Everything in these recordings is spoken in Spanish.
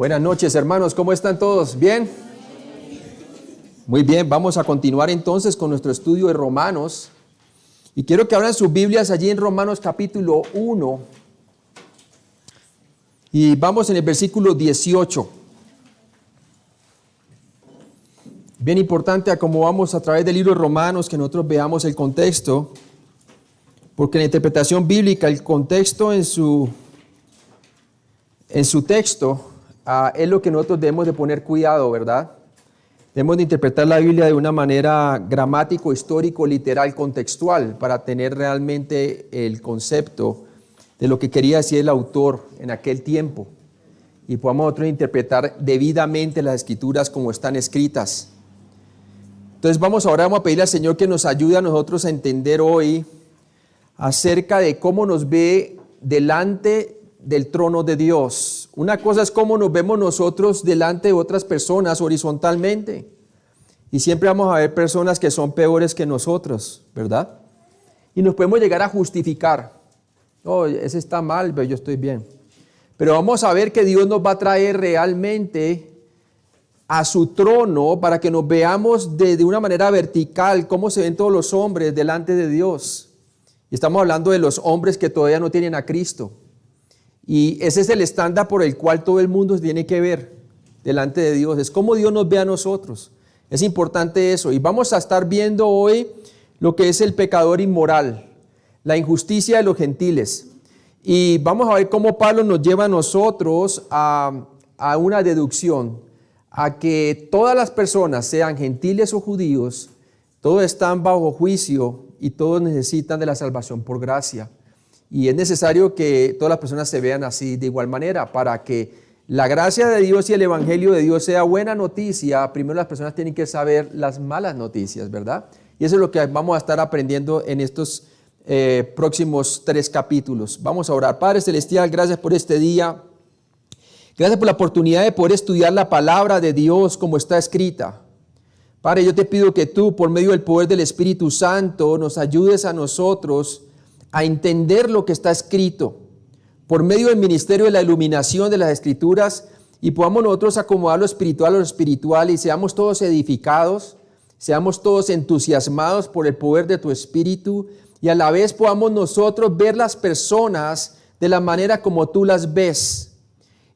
Buenas noches, hermanos, ¿cómo están todos? ¿Bien? Muy bien, vamos a continuar entonces con nuestro estudio de Romanos. Y quiero que abran sus Biblias allí en Romanos capítulo 1. Y vamos en el versículo 18. Bien importante a cómo vamos a través del libro de Romanos que nosotros veamos el contexto. Porque en la interpretación bíblica, el contexto en su texto es lo que nosotros debemos de poner cuidado, ¿verdad? Debemos de interpretar la Biblia de una manera gramático, histórico, literal, contextual, para tener realmente el concepto de lo que quería decir el autor en aquel tiempo. Y podamos nosotros interpretar debidamente las Escrituras como están escritas. Entonces vamos a pedirle al Señor que nos ayude a nosotros a entender hoy acerca de cómo nos ve delante del trono de Dios. Una cosa es cómo nos vemos nosotros delante de otras personas horizontalmente. Y siempre vamos a ver personas que son peores que nosotros, ¿verdad? Y nos podemos llegar a justificar. Oh, ese está mal, pero yo estoy bien. Pero vamos a ver que Dios nos va a traer realmente a su trono para que nos veamos de una manera vertical, cómo se ven todos los hombres delante de Dios. Y estamos hablando de los hombres que todavía no tienen a Cristo. Y ese es el estándar por el cual todo el mundo se tiene que ver delante de Dios. Es como Dios nos ve a nosotros. Es importante eso. Y vamos a estar viendo hoy lo que es el pecador inmoral, la injusticia de los gentiles. Y vamos a ver cómo Pablo nos lleva a nosotros a una deducción, a que todas las personas, sean gentiles o judíos, todos están bajo juicio y todos necesitan de la salvación por gracia. Y es necesario que todas las personas se vean así de igual manera. Para que la gracia de Dios y el evangelio de Dios sea buena noticia, primero las personas tienen que saber las malas noticias, ¿verdad? Y eso es lo que vamos a estar aprendiendo en estos próximos 3 capítulos. Vamos a orar. Padre Celestial, gracias por este día. Gracias por la oportunidad de poder estudiar la palabra de Dios como está escrita. Padre, yo te pido que tú, por medio del poder del Espíritu Santo, nos ayudes a nosotros a entender lo que está escrito por medio del ministerio de la iluminación de las Escrituras, y podamos nosotros acomodar lo espiritual a lo espiritual y seamos todos edificados, seamos todos entusiasmados por el poder de tu Espíritu, y a la vez podamos nosotros ver las personas de la manera como tú las ves.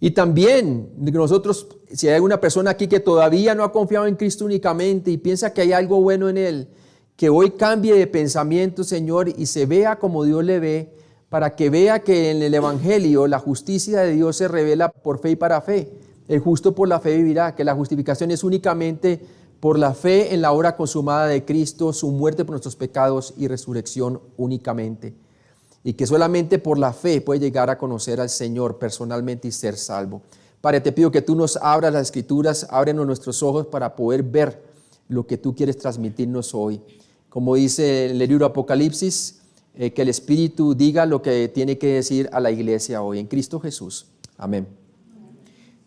Y también nosotros, si hay alguna persona aquí que todavía no ha confiado en Cristo únicamente y piensa que hay algo bueno en Él, que hoy cambie de pensamiento, Señor, y se vea como Dios le ve, para que vea que en el Evangelio la justicia de Dios se revela por fe y para fe. El justo por la fe vivirá, que la justificación es únicamente por la fe en la obra consumada de Cristo, su muerte por nuestros pecados y resurrección únicamente. Y que solamente por la fe puede llegar a conocer al Señor personalmente y ser salvo. Padre, te pido que tú nos abras las Escrituras, ábrenos nuestros ojos para poder ver lo que tú quieres transmitirnos hoy. Como dice en el libro Apocalipsis, que el Espíritu diga lo que tiene que decir a la iglesia hoy, en Cristo Jesús. Amén.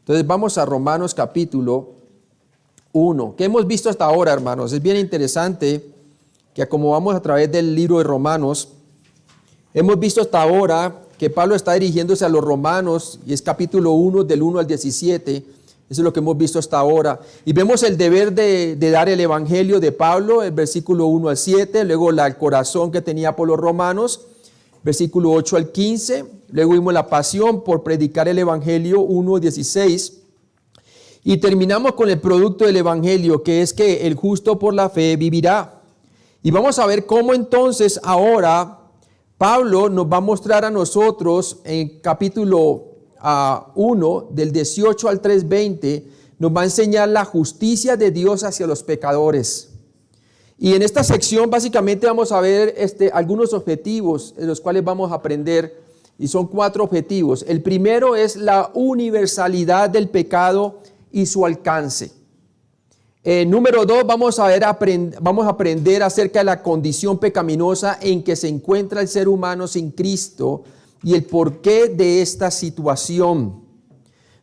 Entonces vamos a Romanos capítulo 1. ¿Qué hemos visto hasta ahora, hermanos? Es bien interesante que como vamos a través del libro de Romanos, hemos visto hasta ahora que Pablo está dirigiéndose a los romanos, y es capítulo 1 del 1 al 17. Eso es lo que hemos visto hasta ahora. Y vemos el deber de dar el evangelio de Pablo, el versículo 1 al 7, luego el corazón que tenía por los romanos, versículo 8 al 15, luego vimos la pasión por predicar el evangelio 1 al 16, y terminamos con el producto del evangelio, que es que el justo por la fe vivirá. Y vamos a ver cómo entonces ahora Pablo nos va a mostrar a nosotros en capítulo 1, del 18 al 3:20, nos va a enseñar la justicia de Dios hacia los pecadores. Y en esta sección básicamente vamos a ver algunos objetivos de los cuales vamos a aprender, y son 4 objetivos. El primero es la universalidad del pecado y su alcance. Número 2, vamos a aprender acerca de la condición pecaminosa en que se encuentra el ser humano sin Cristo y el porqué de esta situación.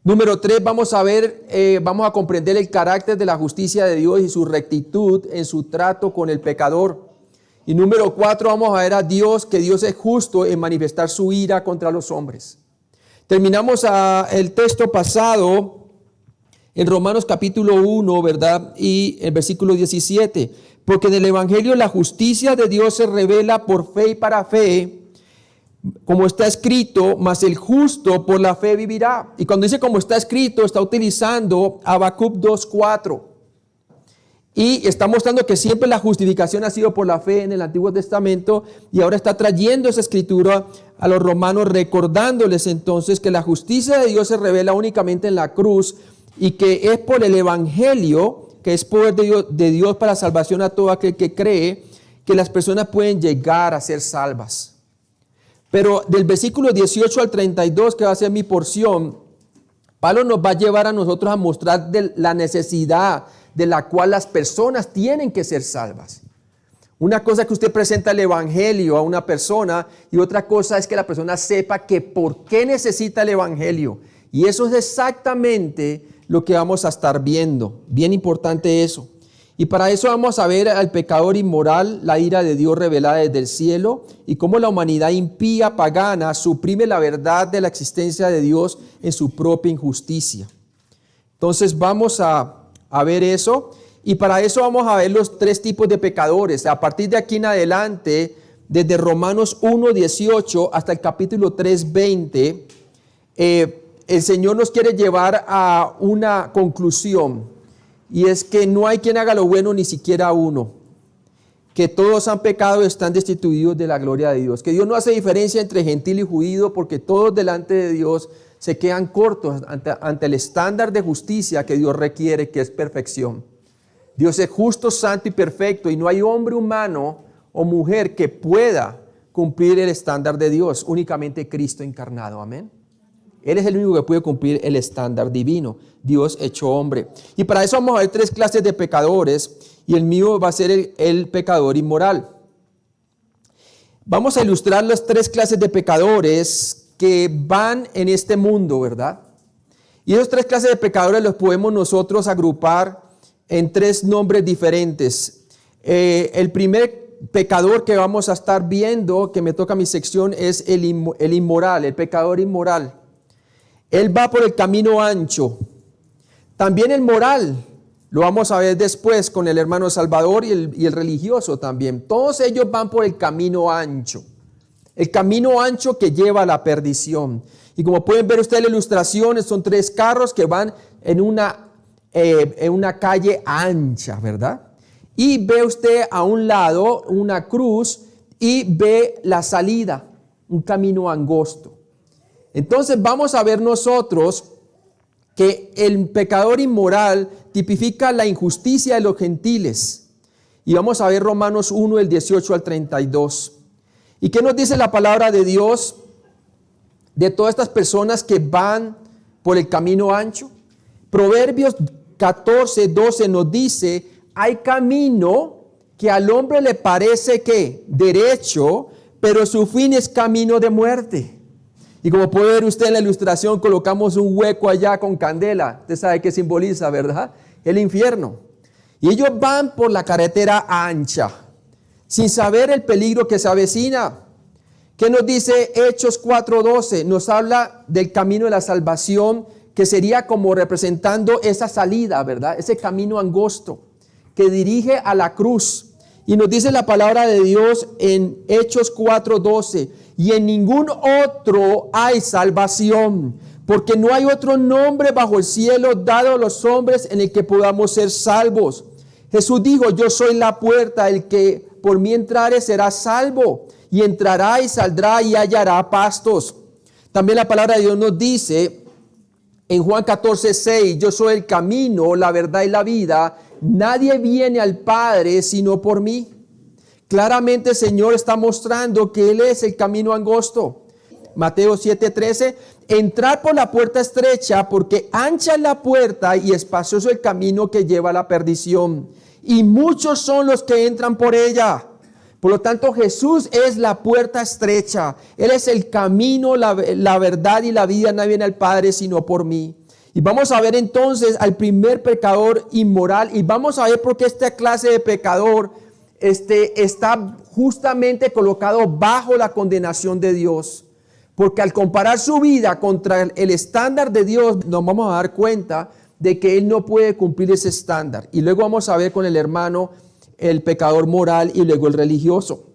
Número 3, vamos a comprender el carácter de la justicia de Dios y su rectitud en su trato con el pecador. Y número 4, vamos a ver a Dios, que Dios es justo en manifestar su ira contra los hombres. Terminamos el texto pasado en Romanos capítulo 1, ¿verdad? Y el versículo 17, porque en el Evangelio la justicia de Dios se revela por fe y para fe, como está escrito, mas el justo por la fe vivirá. Y cuando dice como está escrito, está utilizando Habacuc 2:4. Y está mostrando que siempre la justificación ha sido por la fe en el Antiguo Testamento, y ahora está trayendo esa escritura a los romanos, recordándoles entonces que la justicia de Dios se revela únicamente en la cruz, y que es por el Evangelio, que es poder de Dios para salvación a todo aquel que cree, que las personas pueden llegar a ser salvas. Pero del versículo 18 al 32, que va a ser mi porción, Pablo nos va a llevar a nosotros a mostrar la necesidad de la cual las personas tienen que ser salvas. Una cosa es que usted presenta el Evangelio a una persona, y otra cosa es que la persona sepa que por qué necesita el Evangelio. Y eso es exactamente lo que vamos a estar viendo. Bien importante eso. Y para eso vamos a ver al pecador inmoral, la ira de Dios revelada desde el cielo, y cómo la humanidad impía, pagana, suprime la verdad de la existencia de Dios en su propia injusticia. Entonces vamos a ver eso, y para eso vamos a ver los tres tipos de pecadores. A partir de aquí en adelante, desde Romanos 1:18 hasta el capítulo 3:20, el Señor nos quiere llevar a una conclusión. Y es que no hay quien haga lo bueno, ni siquiera uno. Que todos han pecado y están destituidos de la gloria de Dios. Que Dios no hace diferencia entre gentil y judío, porque todos delante de Dios se quedan cortos ante el estándar de justicia que Dios requiere, que es perfección. Dios es justo, santo y perfecto, y no hay hombre humano o mujer que pueda cumplir el estándar de Dios. Únicamente Cristo encarnado. Amén. Él es el único que puede cumplir el estándar divino, Dios hecho hombre. Y para eso vamos a ver tres clases de pecadores, y el mío va a ser el pecador inmoral. Vamos a ilustrar las tres clases de pecadores que van en este mundo, ¿verdad? Y esas tres clases de pecadores los podemos nosotros agrupar en tres nombres diferentes. El primer pecador que vamos a estar viendo, que me toca mi sección, es el inmoral, el pecador inmoral. Él va por el camino ancho. También el moral, lo vamos a ver después con el hermano Salvador y el religioso también. Todos ellos van por el camino ancho. El camino ancho que lleva a la perdición. Y como pueden ver ustedes en la ilustración, son tres carros que van en una calle ancha, ¿verdad? Y ve usted a un lado una cruz y ve la salida, un camino angosto. Entonces vamos a ver nosotros que el pecador inmoral tipifica la injusticia de los gentiles. Y vamos a ver Romanos 1, del 18 al 32. ¿Y qué nos dice la palabra de Dios de todas estas personas que van por el camino ancho? Proverbios 14, 12 nos dice: hay camino que al hombre le parece que derecho, pero su fin es camino de muerte. Y como puede ver usted en la ilustración, colocamos un hueco allá con candela. Usted sabe qué simboliza, ¿verdad? El infierno. Y ellos van por la carretera ancha, sin saber el peligro que se avecina. ¿Qué nos dice Hechos 4:12? Nos habla del camino de la salvación, que sería como representando esa salida, ¿verdad? Ese camino angosto que dirige a la cruz. Y nos dice la palabra de Dios en Hechos 4:12: y en ningún otro hay salvación, porque no hay otro nombre bajo el cielo dado a los hombres en el que podamos ser salvos. Jesús dijo: yo soy la puerta, el que por mí entrare será salvo, y entrará y saldrá y hallará pastos. También la palabra de Dios nos dice en Juan 14:6: yo soy el camino, la verdad y la vida, nadie viene al Padre sino por mí. Claramente el Señor está mostrando que Él es el camino angosto. Mateo 7:13: entrad por la puerta estrecha, porque ancha es la puerta y espacioso el camino que lleva a la perdición, y muchos son los que entran por ella. Por lo tanto, Jesús es la puerta estrecha. Él es el camino, la verdad y la vida. Nadie viene al Padre sino por mí. Y vamos a ver entonces al primer pecador inmoral, y vamos a ver por qué esta clase de pecador está justamente colocado bajo la condenación de Dios. Porque al comparar su vida contra el estándar de Dios, nos vamos a dar cuenta de que él no puede cumplir ese estándar. Y luego vamos a ver con el hermano el pecador moral y luego el religioso.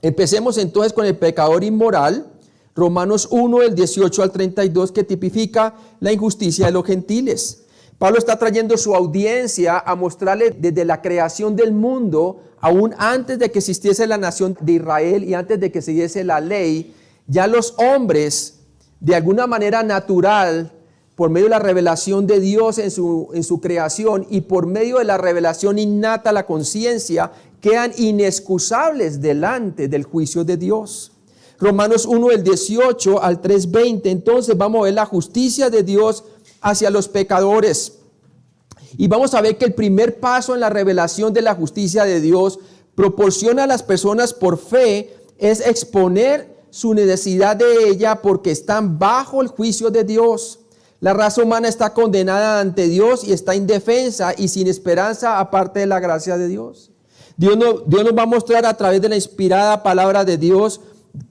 Empecemos entonces con el pecador inmoral, Romanos 1, del 18 al 32, que tipifica la injusticia de los gentiles. Pablo está trayendo su audiencia a mostrarle desde la creación del mundo, aún antes de que existiese la nación de Israel y antes de que se diese la ley, ya los hombres, de alguna manera natural, por medio de la revelación de Dios en su creación y por medio de la revelación innata a la conciencia, quedan inexcusables delante del juicio de Dios. Romanos 1, del 18 al 3:20, entonces vamos a ver la justicia de Dios hacia los pecadores. Y vamos a ver que el primer paso en la revelación de la justicia de Dios proporciona a las personas por fe es exponer su necesidad de ella porque están bajo el juicio de Dios. La raza humana está condenada ante Dios y está indefensa y sin esperanza aparte de la gracia de Dios. Dios nos va a mostrar a través de la inspirada palabra de Dios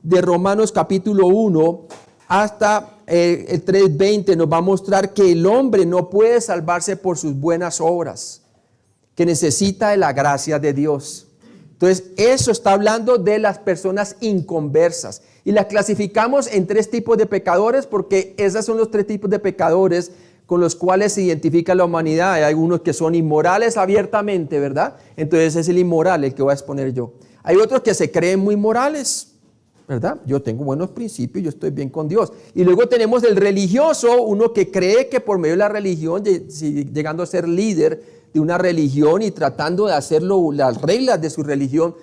de Romanos capítulo 1 hasta el 3:20 nos va a mostrar que el hombre no puede salvarse por sus buenas obras, que necesita de la gracia de Dios. Entonces, eso está hablando de las personas inconversas. Y las clasificamos en tres tipos de pecadores porque esos son los tres tipos de pecadores con los cuales se identifica la humanidad. Hay algunos que son inmorales abiertamente, ¿verdad? Entonces es el inmoral el que voy a exponer yo. Hay otros que se creen muy morales, ¿verdad? Yo tengo buenos principios, yo estoy bien con Dios. Y luego tenemos el religioso, uno que cree que por medio de la religión, llegando a ser líder de una religión y tratando de hacerlo las reglas de su religión,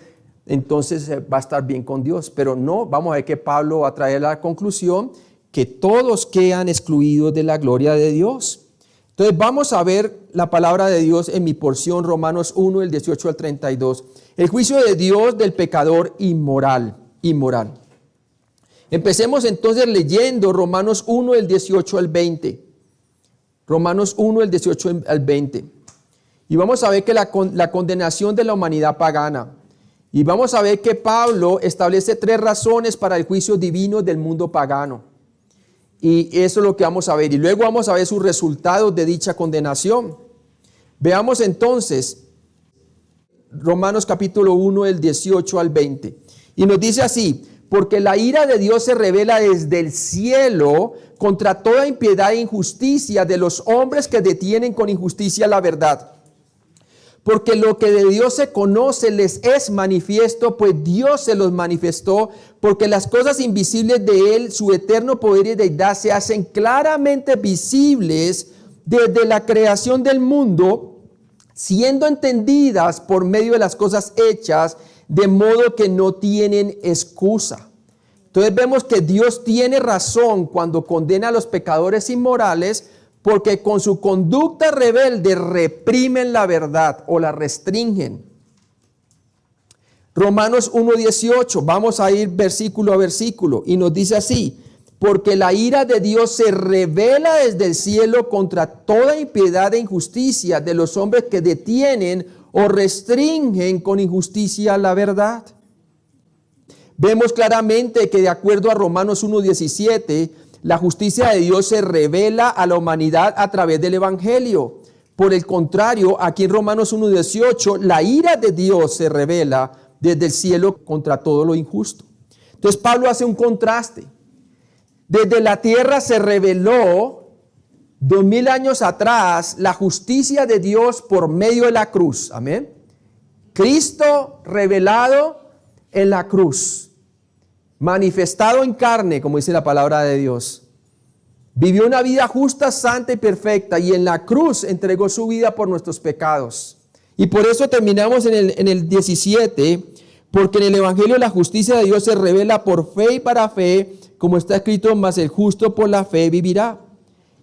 entonces va a estar bien con Dios. Pero no, vamos a ver que Pablo va a traer la conclusión que todos quedan excluidos de la gloria de Dios. Entonces vamos a ver la palabra de Dios en mi porción, Romanos 1, del 18 al 32. El juicio de Dios del pecador inmoral. Empecemos entonces leyendo Romanos 1, del 18 al 20. Romanos 1, del 18 al 20. Y vamos a ver que la condenación de la humanidad pagana. Y vamos a ver que Pablo establece tres razones para el juicio divino del mundo pagano. Y eso es lo que vamos a ver. Y luego vamos a ver sus resultados de dicha condenación. Veamos entonces Romanos capítulo 1, del 18 al 20. Y nos dice así: porque la ira de Dios se revela desde el cielo contra toda impiedad e injusticia de los hombres que detienen con injusticia la verdad. Porque lo que de Dios se conoce les es manifiesto, pues Dios se los manifestó, porque las cosas invisibles de Él, su eterno poder y deidad, se hacen claramente visibles desde la creación del mundo, siendo entendidas por medio de las cosas hechas, de modo que no tienen excusa. Entonces vemos que Dios tiene razón cuando condena a los pecadores inmorales, porque con su conducta rebelde reprimen la verdad o la restringen. Romanos 1:18, vamos a ir versículo a versículo, y nos dice así: porque la ira de Dios se revela desde el cielo contra toda impiedad e injusticia de los hombres que detienen o restringen con injusticia la verdad. Vemos claramente que de acuerdo a Romanos 1:17, la justicia de Dios se revela a la humanidad a través del Evangelio. Por el contrario, aquí en Romanos 1:18, la ira de Dios se revela desde el cielo contra todo lo injusto. Entonces Pablo hace un contraste. Desde la tierra se reveló 2000 años atrás la justicia de Dios por medio de la cruz. Amén. Cristo revelado en la cruz, manifestado en carne, como dice la palabra de Dios. Vivió una vida justa, santa y perfecta, y en la cruz entregó su vida por nuestros pecados. Y por eso terminamos en el 17, porque en el Evangelio la justicia de Dios se revela por fe y para fe, como está escrito: mas el justo por la fe vivirá.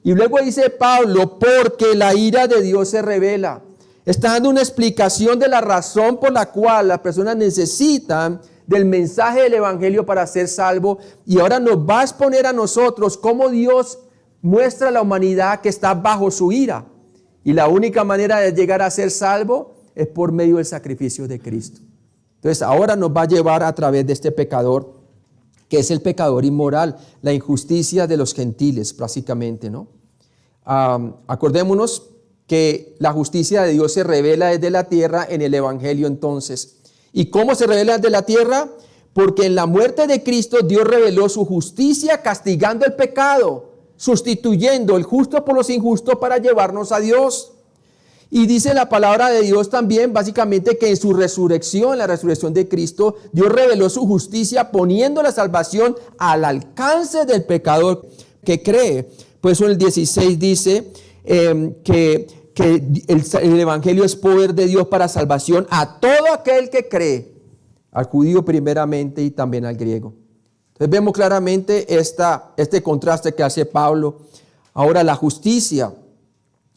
Y luego dice Pablo: porque la ira de Dios se revela. Está dando una explicación de la razón por la cual las personas necesitan del mensaje del Evangelio para ser salvo, y ahora nos va a exponer a nosotros cómo Dios muestra a la humanidad que está bajo su ira, y la única manera de llegar a ser salvo es por medio del sacrificio de Cristo. Entonces ahora nos va a llevar a través de este pecador, que es el pecador inmoral, la injusticia de los gentiles, básicamente, ¿no? Acordémonos que la justicia de Dios se revela desde la tierra en el Evangelio entonces. ¿Y cómo se revela desde la tierra? Porque en la muerte de Cristo Dios reveló su justicia castigando el pecado, sustituyendo el justo por los injustos para llevarnos a Dios. Y dice la palabra de Dios también básicamente que en su resurrección, la resurrección de Cristo, Dios reveló su justicia poniendo la salvación al alcance del pecador que cree. Por eso en el 16 dice que el Evangelio es poder de Dios para salvación a todo aquel que cree, al judío primeramente y también al griego. Entonces vemos claramente este contraste que hace Pablo. Ahora la justicia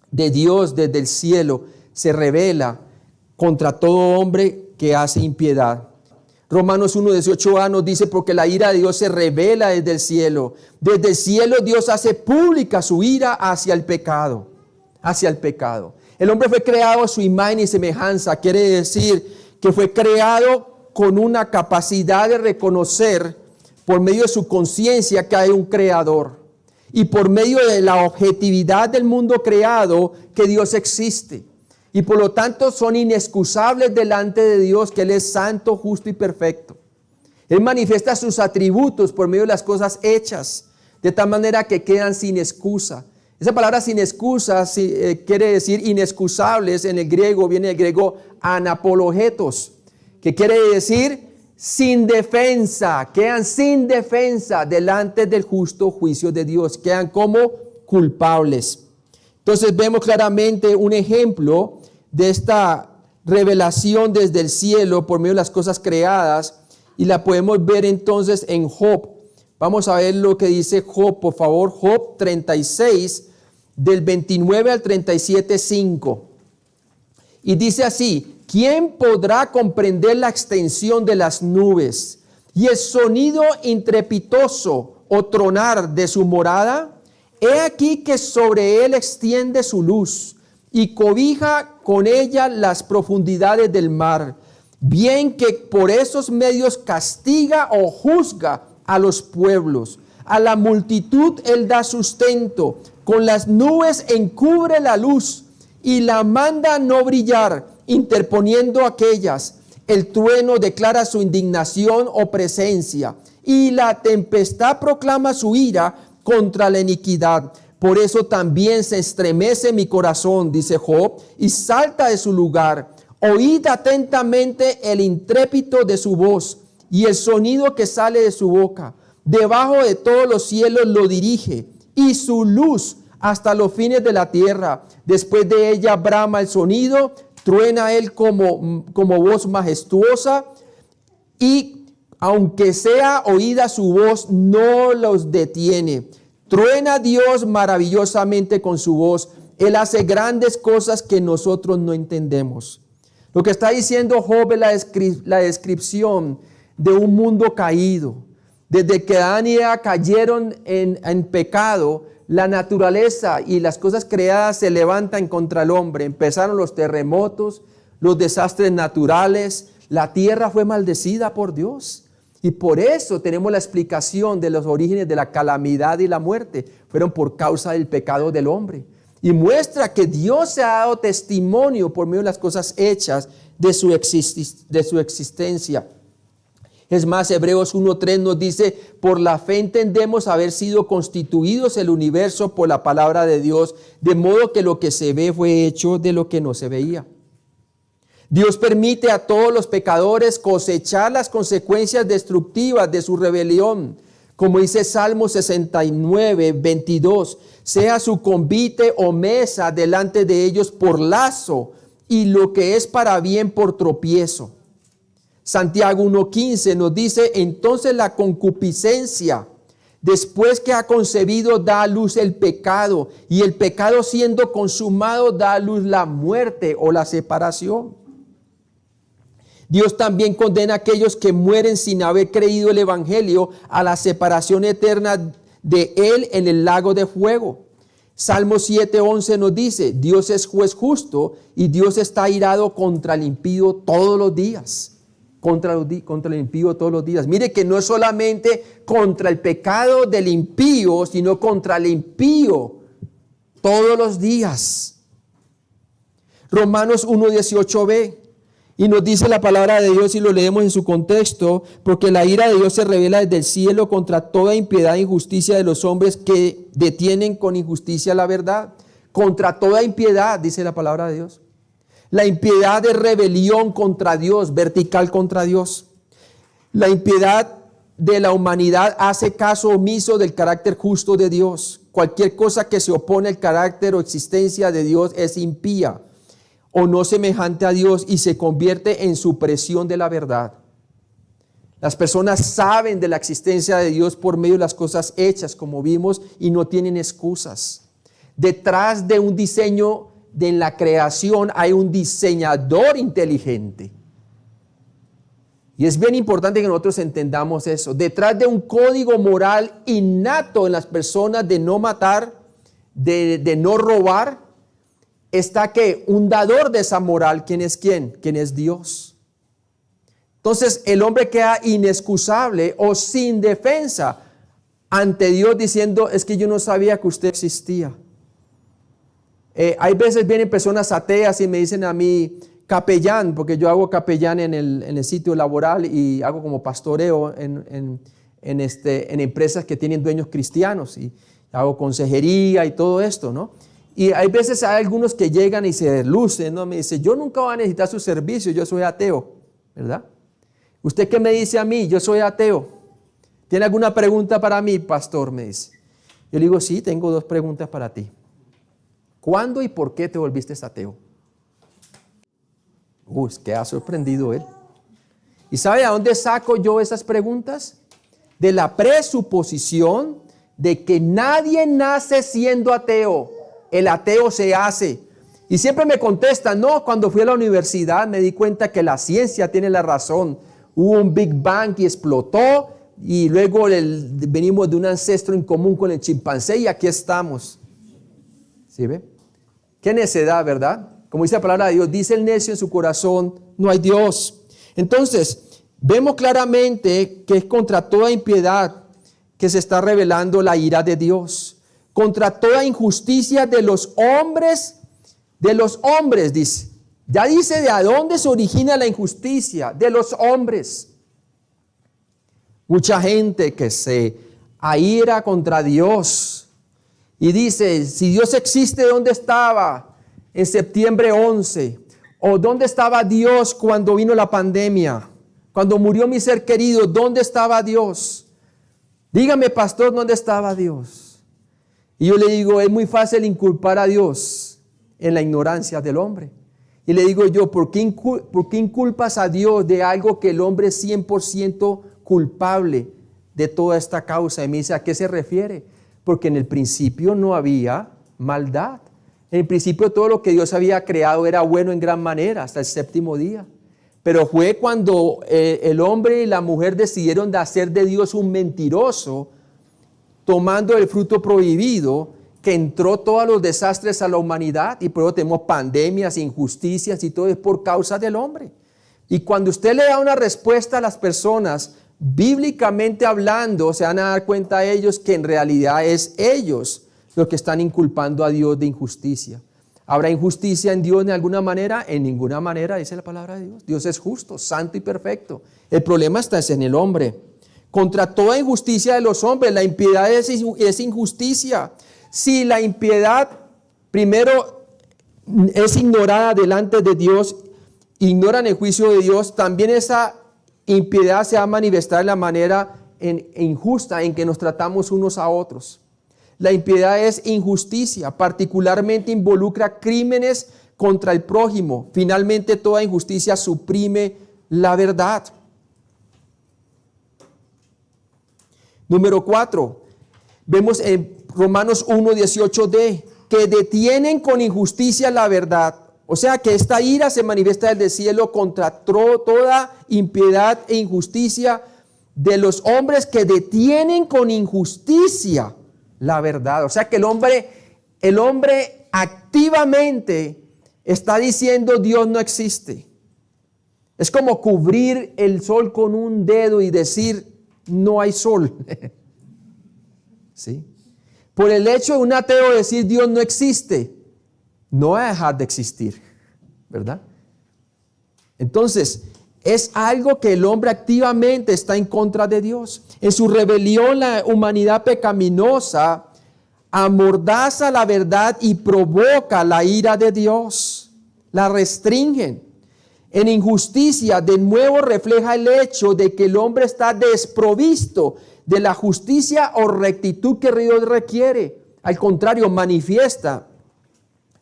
de Dios desde el cielo se revela contra todo hombre que hace impiedad. Romanos 1:18a nos dice, porque la ira de Dios se revela desde el cielo. Desde el cielo Dios hace pública su ira hacia el pecado. Hacia el pecado. El hombre fue creado a su imagen y semejanza. Quiere decir que fue creado con una capacidad de reconocer por medio de su conciencia que hay un creador. Y por medio de la objetividad del mundo creado, que Dios existe. Y por lo tanto son inexcusables delante de Dios, que Él es santo, justo y perfecto. Él manifiesta sus atributos por medio de las cosas hechas, de tal manera que quedan sin excusa. Esa palabra sin excusa quiere decir inexcusables. En el griego viene del griego anapologetos, que quiere decir sin defensa, quedan sin defensa delante del justo juicio de Dios, quedan como culpables. Entonces vemos claramente un ejemplo de esta revelación desde el cielo por medio de las cosas creadas, y la podemos ver entonces en Job. Vamos a ver lo que dice Job, por favor, Job 36, del 29 al 37, 5. Y dice así: ¿quién podrá comprender la extensión de las nubes y el sonido intrepitoso o tronar de su morada? He aquí que sobre él extiende su luz y cobija con ella las profundidades del mar. Bien que por esos medios castiga o juzga a los pueblos. A la multitud él da sustento. Con las nubes encubre la luz y la manda no brillar, interponiendo aquellas. El trueno declara su indignación o presencia, y la tempestad proclama su ira contra la iniquidad. Por eso también se estremece mi corazón, dice Job, y salta de su lugar. Oíd atentamente el intrépito de su voz y el sonido que sale de su boca. Debajo de todos los cielos lo dirige, y su luz hasta los fines de la tierra. Después de ella brama el sonido, truena él como voz majestuosa, y aunque sea oída su voz, no los detiene. Truena Dios maravillosamente con su voz. Él hace grandes cosas que nosotros no entendemos. Lo que está diciendo Job es la descripción de un mundo caído. Desde que Adán y Eva cayeron en pecado, la naturaleza y las cosas creadas se levantan contra el hombre. Empezaron los terremotos, los desastres naturales. La tierra fue maldecida por Dios. Y por eso tenemos la explicación de los orígenes de la calamidad y la muerte. Fueron por causa del pecado del hombre. Y muestra que Dios se ha dado testimonio por medio de las cosas hechas de su existencia. Es más, Hebreos 1:3 nos dice: por la fe entendemos haber sido constituidos el universo por la palabra de Dios, de modo que lo que se ve fue hecho de lo que no se veía. Dios permite a todos los pecadores cosechar las consecuencias destructivas de su rebelión. Como dice Salmo 69:22, sea su convite o mesa delante de ellos por lazo, y lo que es para bien por tropiezo. Santiago 1:15 nos dice: entonces la concupiscencia, después que ha concebido, da a luz el pecado, y el pecado siendo consumado da a luz la muerte o la separación. Dios también condena a aquellos que mueren sin haber creído el evangelio a la separación eterna de él en el lago de fuego. Salmo 7:11 nos dice: Dios es juez justo y Dios está irado contra el impío todos los días. Contra el impío todos los días. Mire que no es solamente contra el pecado del impío, sino contra el impío todos los días. Romanos 1:18b. Y nos dice la palabra de Dios y lo leemos en su contexto, porque la ira de Dios se revela desde el cielo contra toda impiedad e injusticia de los hombres que detienen con injusticia la verdad. Contra toda impiedad, dice la palabra de Dios. La impiedad de rebelión contra Dios, vertical contra Dios. La impiedad de la humanidad hace caso omiso del carácter justo de Dios. Cualquier cosa que se opone al carácter o existencia de Dios es impía o no semejante a Dios y se convierte en supresión de la verdad. Las personas saben de la existencia de Dios por medio de las cosas hechas, como vimos, y no tienen excusas. Detrás de un diseño en la creación hay un diseñador inteligente. Y es bien importante que nosotros entendamos eso. Detrás de un código moral innato en las personas de no matar, de no robar, está que un dador de esa moral, ¿quién es quién? ¿Quién es Dios? Entonces el hombre queda inexcusable o sin defensa ante Dios diciendo, es que yo no sabía que usted existía. Hay veces vienen personas ateas y me dicen a mí, capellán, porque yo hago capellán en el sitio laboral y hago como pastoreo en empresas que tienen dueños cristianos y hago consejería y todo esto, ¿no? Y hay veces hay algunos que llegan y se lucen, ¿no? Me dice, yo nunca voy a necesitar su servicio, yo soy ateo, ¿verdad? ¿Usted qué me dice a mí? Yo soy ateo. ¿Tiene alguna pregunta para mí, pastor? Me dice. Yo le digo, sí, tengo 2 preguntas para ti. ¿Cuándo y por qué te volviste ateo? Queda sorprendido él. ¿Y sabe a dónde saco yo esas preguntas? De la presuposición de que nadie nace siendo ateo. El ateo se hace. Y siempre me contestan, no, cuando fui a la universidad me di cuenta que la ciencia tiene la razón. Hubo un Big Bang y explotó y luego venimos de un ancestro en común con el chimpancé y aquí estamos. ¿Sí ve? Qué necedad, ¿verdad? Como dice la palabra de Dios, dice el necio en su corazón, no hay Dios. Entonces, vemos claramente que es contra toda impiedad que se está revelando la ira de Dios. Contra toda injusticia de los hombres, dice. Ya dice de a dónde se origina la injusticia, de los hombres. Mucha gente que se aira contra Dios y dice, si Dios existe, ¿dónde estaba en septiembre 11? ¿O dónde estaba Dios cuando vino la pandemia? Cuando murió mi ser querido, ¿dónde estaba Dios? Dígame, pastor, ¿dónde estaba Dios? Y yo le digo, es muy fácil inculpar a Dios en la ignorancia del hombre. Y le digo yo, ¿por qué inculpas a Dios de algo que el hombre es 100% culpable de toda esta causa? Y me dice, ¿a qué se refiere? Porque en el principio no había maldad. En el principio todo lo que Dios había creado era bueno en gran manera, hasta el 7º día. Pero fue cuando el hombre y la mujer decidieron de hacer de Dios un mentiroso, tomando el fruto prohibido, que entró todos los desastres a la humanidad y por eso tenemos pandemias, injusticias y todo es por causa del hombre. Y cuando usted le da una respuesta a las personas, bíblicamente hablando, se van a dar cuenta ellos que en realidad es ellos los que están inculpando a Dios de injusticia. ¿Habrá injusticia en Dios de alguna manera? En ninguna manera, dice la palabra de Dios. Dios es justo, santo y perfecto. El problema está en el hombre. Contra toda injusticia de los hombres, la impiedad es injusticia. Si la impiedad primero es ignorada delante de Dios, ignoran el juicio de Dios, también esa impiedad se va a manifestar en la manera injusta en que nos tratamos unos a otros. La impiedad es injusticia, particularmente involucra crímenes contra el prójimo. Finalmente, toda injusticia suprime la verdad. Número 4, vemos en Romanos 1:18d, que detienen con injusticia la verdad. O sea que esta ira se manifiesta desde el cielo contra toda impiedad e injusticia de los hombres que detienen con injusticia la verdad. O sea que el hombre activamente está diciendo Dios no existe. Es como cubrir el sol con un dedo y decir no hay sol. ¿Sí? Por el hecho de un ateo decir Dios no existe, no va a dejar de existir, ¿verdad? Entonces, es algo que el hombre activamente está en contra de Dios. En su rebelión, la humanidad pecaminosa amordaza la verdad y provoca la ira de Dios. La restringen. En injusticia, de nuevo refleja el hecho de que el hombre está desprovisto de la justicia o rectitud que Dios requiere. Al contrario, manifiesta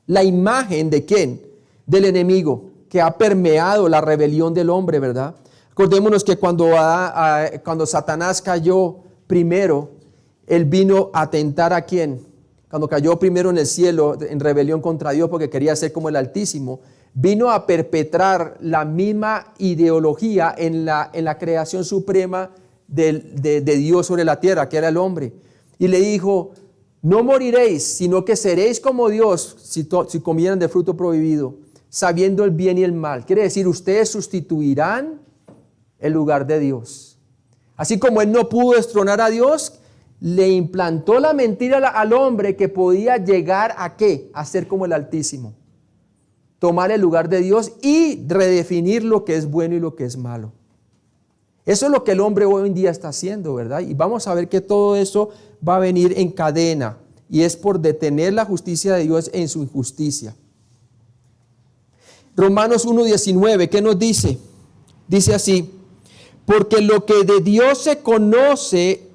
la imagen de ¿quién? Del enemigo, que ha permeado la rebelión del hombre, ¿verdad? Acordémonos que cuando Satanás cayó primero, él vino a tentar ¿a quién? Cuando cayó primero en el cielo en rebelión contra Dios porque quería ser como el Altísimo, vino a perpetrar la misma ideología en la creación suprema de Dios sobre la tierra, que era el hombre. Y le dijo, no moriréis, sino que seréis como Dios si comieran del fruto prohibido, sabiendo el bien y el mal. Quiere decir, ustedes sustituirán el lugar de Dios. Así como él no pudo destronar a Dios, le implantó la mentira al hombre que podía llegar ¿a qué? A ser como el Altísimo. Tomar el lugar de Dios y redefinir lo que es bueno y lo que es malo. Eso es lo que el hombre hoy en día está haciendo, ¿verdad? Y vamos a ver que todo eso va a venir en cadena. Y es por detener la justicia de Dios en su injusticia. Romanos 1:19, ¿qué nos dice? Dice así, porque lo que de Dios se conoce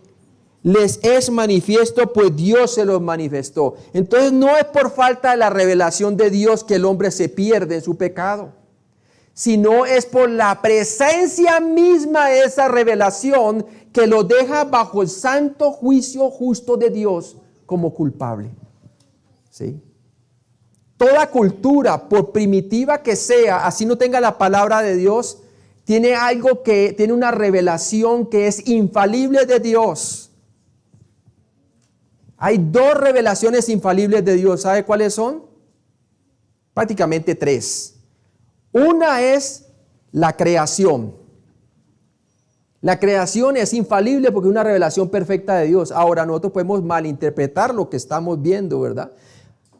les es manifiesto, pues Dios se los manifestó. Entonces no es por falta de la revelación de Dios que el hombre se pierde en su pecado, sino es por la presencia misma de esa revelación que lo deja bajo el santo juicio justo de Dios como culpable. ¿Sí? Toda cultura, por primitiva que sea, así no tenga la palabra de Dios, tiene una revelación que es infalible de Dios. Hay dos revelaciones infalibles de Dios. ¿Sabe cuáles son? Prácticamente tres. Una es la creación. La creación es infalible porque es una revelación perfecta de Dios. Ahora nosotros podemos malinterpretar lo que estamos viendo, ¿verdad?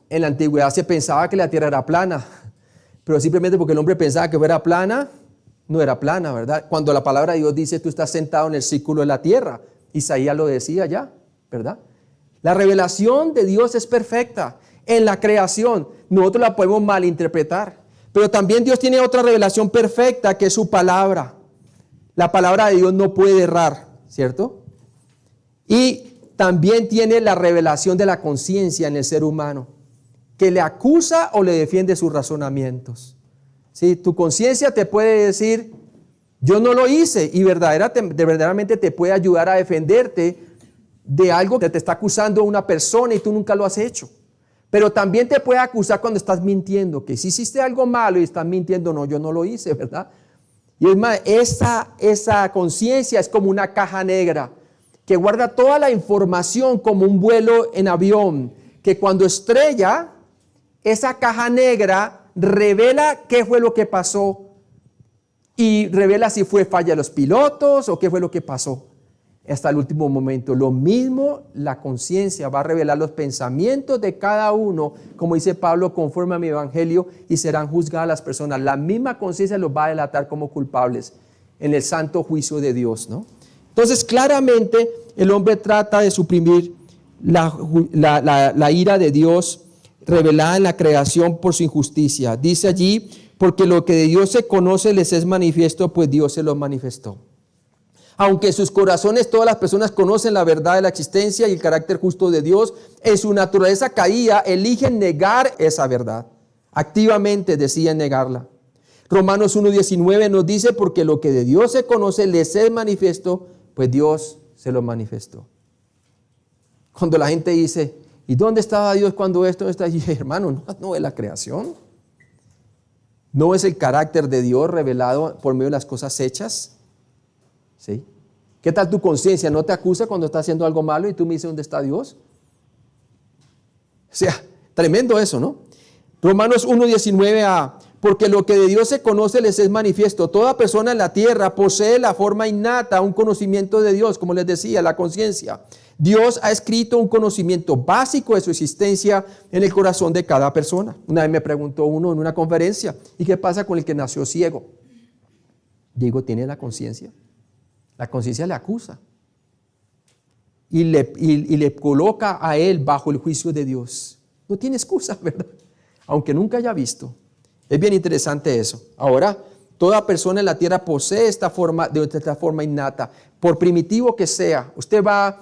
En la antigüedad se pensaba que la tierra era plana, pero simplemente porque el hombre pensaba que fuera plana, no era plana, ¿verdad? Cuando la palabra de Dios dice tú estás sentado en el círculo de la tierra, Isaías lo decía ya, ¿verdad? La revelación de Dios es perfecta en la creación. Nosotros la podemos malinterpretar. Pero también Dios tiene otra revelación perfecta que es su palabra. La palabra de Dios no puede errar, ¿cierto? Y también tiene la revelación de la conciencia en el ser humano, que le acusa o le defiende sus razonamientos. ¿Sí? Tu conciencia te puede decir, yo no lo hice, y verdaderamente te puede ayudar a defenderte de algo que te está acusando una persona y tú nunca lo has hecho. Pero también te puede acusar cuando estás mintiendo, que si hiciste algo malo y estás mintiendo, no, yo no lo hice, ¿verdad? Y es más, esa conciencia es como una caja negra que guarda toda la información como un vuelo en avión, que cuando estrella, esa caja negra revela qué fue lo que pasó y revela si fue falla de los pilotos o qué fue lo que pasó hasta el último momento. Lo mismo, la conciencia va a revelar los pensamientos de cada uno, como dice Pablo, conforme a mi evangelio, y serán juzgadas las personas. La misma conciencia los va a delatar como culpables en el santo juicio de Dios, ¿no? Entonces, claramente, el hombre trata de suprimir la ira de Dios revelada en la creación por su injusticia. Dice allí, porque lo que de Dios se conoce les es manifiesto, pues Dios se lo manifestó. Aunque en sus corazones todas las personas conocen la verdad de la existencia y el carácter justo de Dios, en su naturaleza caída eligen negar esa verdad. Activamente deciden negarla. Romanos 1:19 nos dice, porque lo que de Dios se conoce les es manifiesto, pues Dios se lo manifestó. Cuando la gente dice, ¿y dónde estaba Dios cuando esto está allí? Hermano, no es la creación. No es el carácter de Dios revelado por medio de las cosas hechas. ¿Sí? ¿Qué tal tu conciencia? ¿No te acusa cuando estás haciendo algo malo y tú me dices dónde está Dios? O sea, tremendo eso, ¿no? Romanos 1:19 porque lo que de Dios se conoce les es manifiesto. Toda persona en la tierra posee la forma innata, un conocimiento de Dios, como les decía, la conciencia. Dios ha escrito un conocimiento básico de su existencia en el corazón de cada persona. Una vez me preguntó uno en una conferencia, ¿y qué pasa con el que nació ciego? Digo, ¿tiene la conciencia? La conciencia le acusa y le coloca a él bajo el juicio de Dios. No tiene excusa, ¿verdad? Aunque nunca haya visto. Es bien interesante eso. Ahora, toda persona en la tierra posee esta forma innata, por primitivo que sea. Usted va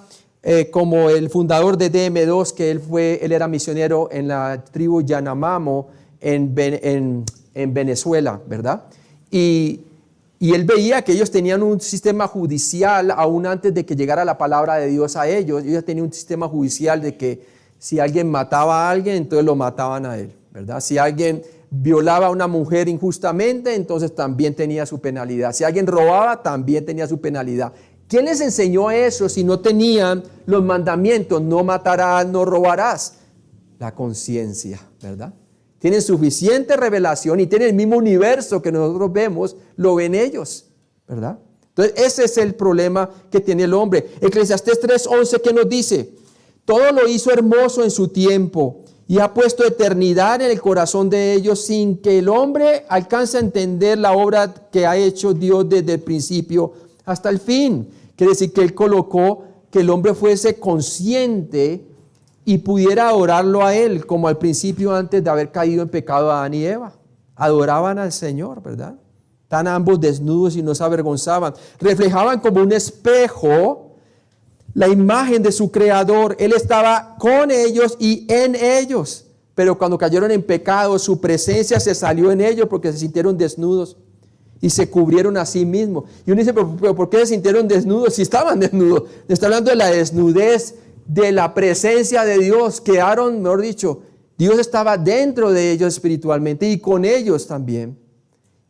como el fundador de DM2, que él era misionero en la tribu Yanomamo en Venezuela, ¿verdad? Y él veía que ellos tenían un sistema judicial aún antes de que llegara la palabra de Dios a ellos. Ellos tenían un sistema judicial de que si alguien mataba a alguien, entonces lo mataban a él, ¿verdad? Si alguien violaba a una mujer injustamente, entonces también tenía su penalidad. Si alguien robaba, también tenía su penalidad. ¿Quién les enseñó eso si no tenían los mandamientos? No matarás, no robarás. La conciencia, ¿verdad? Tienen suficiente revelación y tienen el mismo universo que nosotros vemos, lo ven ellos, ¿verdad? Entonces ese es el problema que tiene el hombre. Eclesiastés 3:11, ¿qué nos dice? Todo lo hizo hermoso en su tiempo y ha puesto eternidad en el corazón de ellos sin que el hombre alcance a entender la obra que ha hecho Dios desde el principio hasta el fin. Quiere decir que Él colocó que el hombre fuese consciente y pudiera adorarlo a Él, como al principio antes de haber caído en pecado Adán y Eva. Adoraban al Señor, ¿verdad? Están ambos desnudos y no se avergonzaban. Reflejaban como un espejo la imagen de su Creador. Él estaba con ellos y en ellos. Pero cuando cayeron en pecado, su presencia se salió en ellos porque se sintieron desnudos y se cubrieron a sí mismos. Y uno dice, ¿pero por qué se sintieron desnudos si estaban desnudos? Está hablando de la desnudez de la presencia de Dios. Quedaron, mejor dicho, Dios estaba dentro de ellos espiritualmente y con ellos también.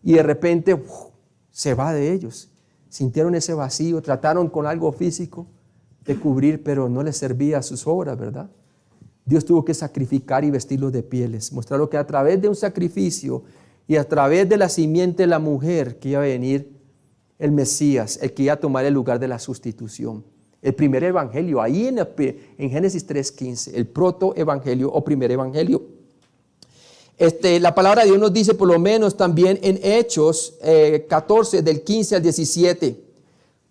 Y de repente se va de ellos. Sintieron ese vacío, trataron con algo físico de cubrir, pero no les servía a sus obras, ¿verdad? Dios tuvo que sacrificar y vestirlos de pieles, mostrarlo que a través de un sacrificio y a través de la simiente de la mujer que iba a venir el Mesías, el que iba a tomar el lugar de la sustitución. El primer evangelio, ahí en Génesis 3:15, el protoevangelio o primer evangelio. La palabra de Dios nos dice, por lo menos también en Hechos 14, del 15 al 17,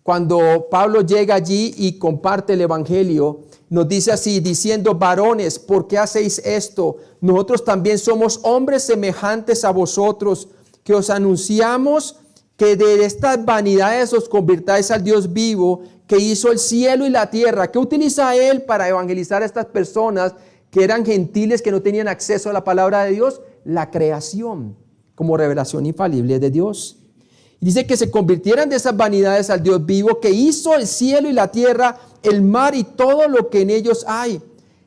cuando Pablo llega allí y comparte el evangelio, nos dice así, diciendo, varones, ¿por qué hacéis esto? Nosotros también somos hombres semejantes a vosotros, que os anunciamos que de estas vanidades os convirtáis al Dios vivo, que hizo el cielo y la tierra. ¿Qué utiliza Él para evangelizar a estas personas que eran gentiles, que no tenían acceso a la palabra de Dios? La creación, como revelación infalible de Dios. Y dice que se convirtieran de esas vanidades al Dios vivo, que hizo el cielo y la tierra, el mar y todo lo que en ellos hay.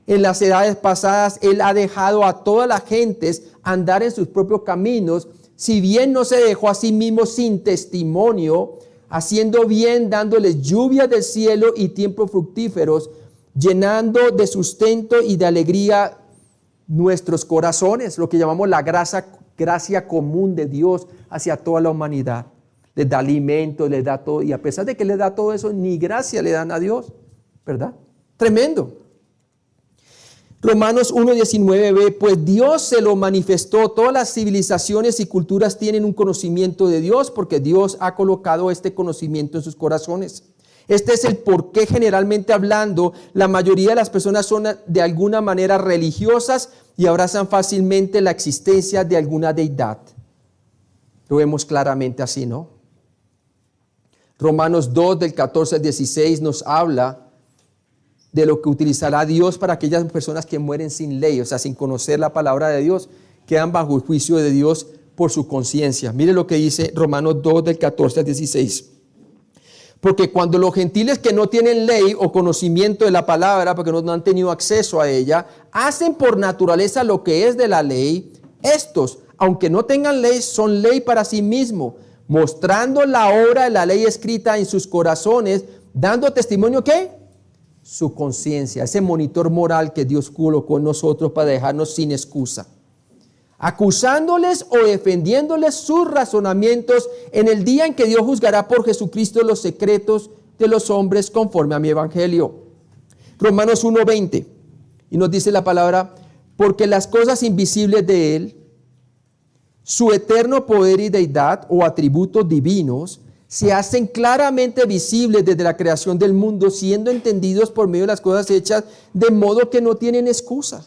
En las edades pasadas Él ha dejado a todas las gentes andar en sus propios caminos, si bien no se dejó a sí mismo sin testimonio, haciendo bien, dándoles lluvias del cielo y tiempos fructíferos, llenando de sustento y de alegría nuestros corazones, lo que llamamos la gracia común de Dios hacia toda la humanidad. Les da alimento, les da todo, y a pesar de que les da todo eso, ni gracia le dan a Dios, ¿verdad? Tremendo. Romanos 1:19b, pues Dios se lo manifestó. Todas las civilizaciones y culturas tienen un conocimiento de Dios porque Dios ha colocado este conocimiento en sus corazones. Este es el por qué, generalmente hablando, la mayoría de las personas son de alguna manera religiosas y abrazan fácilmente la existencia de alguna deidad. Lo vemos claramente así, ¿no? Romanos 2, del 14 al 16, nos habla de lo que utilizará Dios para aquellas personas que mueren sin ley, o sea, sin conocer la palabra de Dios, quedan bajo el juicio de Dios por su conciencia. Mire lo que dice Romanos 2, del 14 al 16. Porque cuando los gentiles que no tienen ley o conocimiento de la palabra, porque no han tenido acceso a ella, hacen por naturaleza lo que es de la ley, estos, aunque no tengan ley, son ley para sí mismos, mostrando la obra de la ley escrita en sus corazones, dando testimonio, ¿qué? Su conciencia, ese monitor moral que Dios colocó en nosotros para dejarnos sin excusa. acusándoles o defendiéndoles sus razonamientos en el día en que Dios juzgará por Jesucristo los secretos de los hombres conforme a mi evangelio. Romanos 1:20, y nos dice la palabra, porque las cosas invisibles de Él, su eterno poder y deidad o atributos divinos, se hacen claramente visibles desde la creación del mundo, siendo entendidos por medio de las cosas hechas, de modo que no tienen excusa.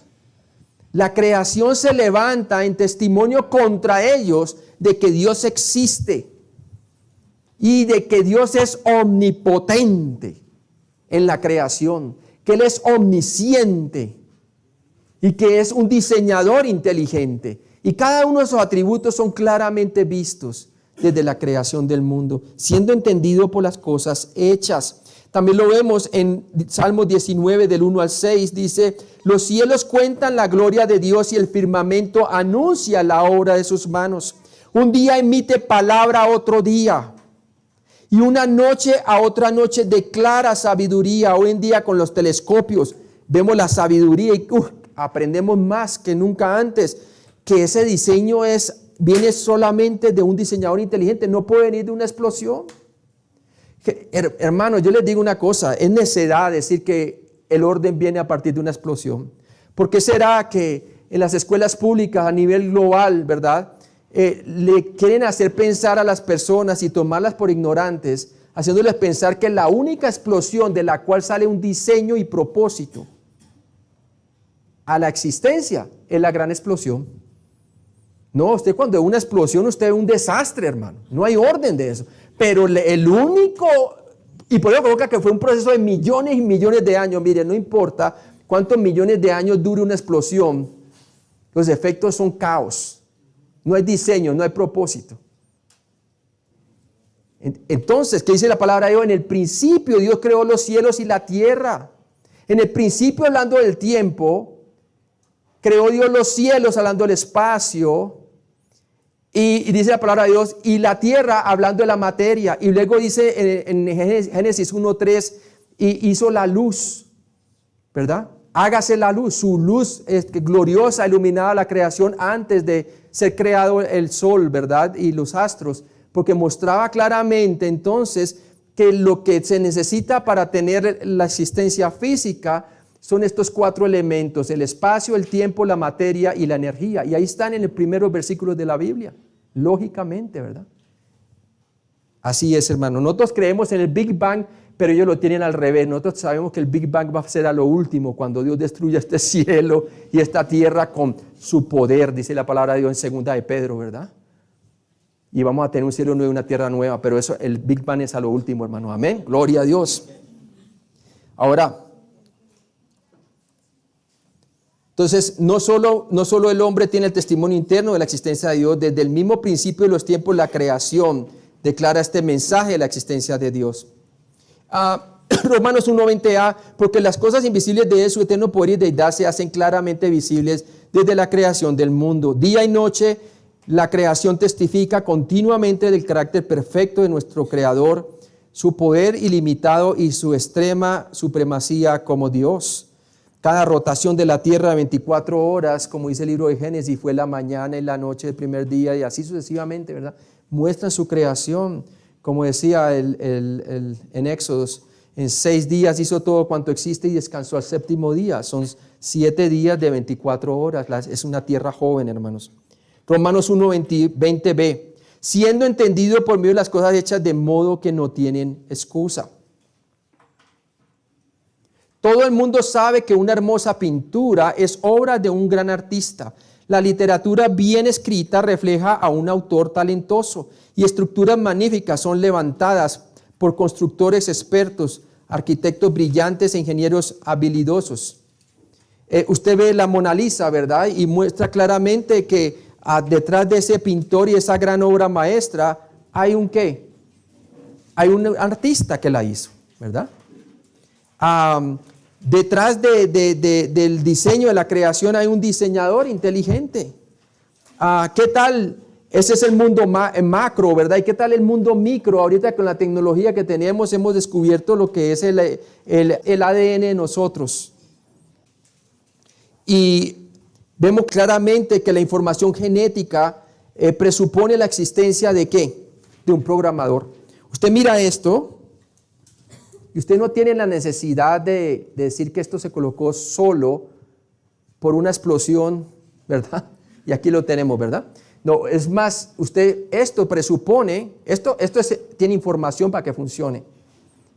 La creación se levanta en testimonio contra ellos de que Dios existe y de que Dios es omnipotente en la creación, que Él es omnisciente y que es un diseñador inteligente. Y cada uno de esos atributos son claramente vistos desde la creación del mundo, siendo entendido por las cosas hechas. También lo vemos en Salmos 19 del 1 al 6, dice, los cielos cuentan la gloria de Dios y el firmamento anuncia la obra de sus manos. Un día emite palabra a otro día y una noche a otra noche declara sabiduría. Hoy en día con los telescopios vemos la sabiduría y aprendemos más que nunca antes, que ese diseño viene solamente de un diseñador inteligente, no puede venir de una explosión. Hermanos, yo les digo una cosa, es necedad decir que el orden viene a partir de una explosión. ¿Por qué será que en las escuelas públicas a nivel global, verdad, le quieren hacer pensar a las personas y tomarlas por ignorantes, haciéndoles pensar que la única explosión de la cual sale un diseño y propósito a la existencia es la gran explosión? No, usted cuando ve una explosión, usted ve un desastre, hermano. No hay orden de eso. Pero el único, y por eso coloca que fue un proceso de millones y millones de años. Mire, no importa cuántos millones de años dure una explosión, los efectos son caos. No hay diseño, no hay propósito. Entonces, ¿qué dice la palabra de Dios? En el principio Dios creó los cielos y la tierra. En el principio, hablando del tiempo, creó Dios los cielos, hablando del espacio. Y dice la palabra de Dios, y la tierra, hablando de la materia. Y luego dice en Génesis 1:3, y hizo la luz, ¿verdad? Hágase la luz. Su luz es gloriosa, iluminaba la creación antes de ser creado el sol, ¿verdad? Y los astros, porque mostraba claramente entonces que lo que se necesita para tener la existencia física son estos 4 elementos: el espacio, el tiempo, la materia y la energía. Y ahí están en los primeros versículos de la Biblia, lógicamente, ¿verdad? Así es, hermano. Nosotros creemos en el Big Bang, pero ellos lo tienen al revés. Nosotros sabemos que el Big Bang va a ser a lo último, cuando Dios destruya este cielo y esta tierra con su poder, dice la palabra de Dios en 2 de Pedro, ¿verdad? Y vamos a tener un cielo nuevo y una tierra nueva, pero eso, el Big Bang es a lo último, hermano. Amén. Gloria a Dios. Ahora, entonces, no solo el hombre tiene el testimonio interno de la existencia de Dios, desde el mismo principio de los tiempos, la creación declara este mensaje de la existencia de Dios. Romanos 1:20a, porque las cosas invisibles de su eterno poder y deidad se hacen claramente visibles desde la creación del mundo. Día y noche, la creación testifica continuamente del carácter perfecto de nuestro Creador, su poder ilimitado y su extrema supremacía como Dios. Cada rotación de la tierra de 24 horas, como dice el libro de Génesis, fue la mañana y la noche del primer día y así sucesivamente, ¿verdad? Muestran su creación, como decía en Éxodos, en 6 días hizo todo cuanto existe y descansó al 7º día. Son 7 días de 24 horas, es una tierra joven, hermanos. Romanos 1:20b, siendo entendido por medio de las cosas hechas de modo que no tienen excusa. Todo el mundo sabe que una hermosa pintura es obra de un gran artista. La literatura bien escrita refleja a un autor talentoso y estructuras magníficas son levantadas por constructores expertos, arquitectos brillantes e ingenieros habilidosos. Usted ve la Mona Lisa, ¿verdad? Y muestra claramente que detrás de ese pintor y esa gran obra maestra hay un ¿qué? Hay un artista que la hizo, ¿verdad? Detrás del diseño de la creación hay un diseñador inteligente. ¿Qué tal? Ese es el mundo macro, ¿verdad? ¿Y qué tal el mundo micro? Ahorita con la tecnología que tenemos hemos descubierto lo que es el ADN de nosotros. Y vemos claramente que la información genética presupone la existencia ¿de qué? De un programador. Usted mira esto y usted no tiene la necesidad de decir que esto se colocó solo por una explosión, ¿verdad? Y aquí lo tenemos, ¿verdad? No, es más, esto presupone, tiene información para que funcione.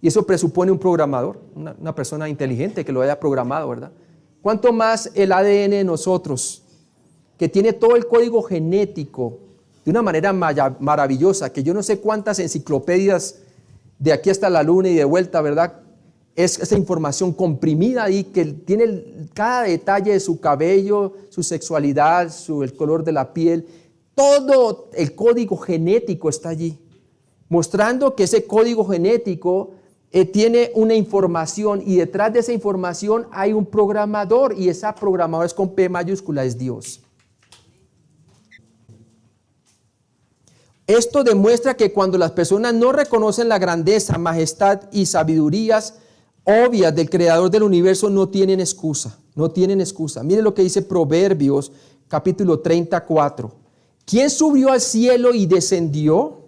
Y eso presupone un programador, una persona inteligente que lo haya programado, ¿verdad? ¿Cuánto más el ADN de nosotros, que tiene todo el código genético de una manera maravillosa, que yo no sé cuántas enciclopedias de aquí hasta la luna y de vuelta, ¿verdad? Es esa información comprimida ahí que tiene cada detalle de su cabello, su sexualidad, el color de la piel. Todo el código genético está allí, mostrando que ese código genético tiene una información y detrás de esa información hay un programador y ese programador es con P mayúscula, es Dios. Esto demuestra que cuando las personas no reconocen la grandeza, majestad y sabidurías obvias del Creador del universo, no tienen excusa, no tienen excusa. Miren lo que dice Proverbios capítulo 34. ¿Quién subió al cielo y descendió?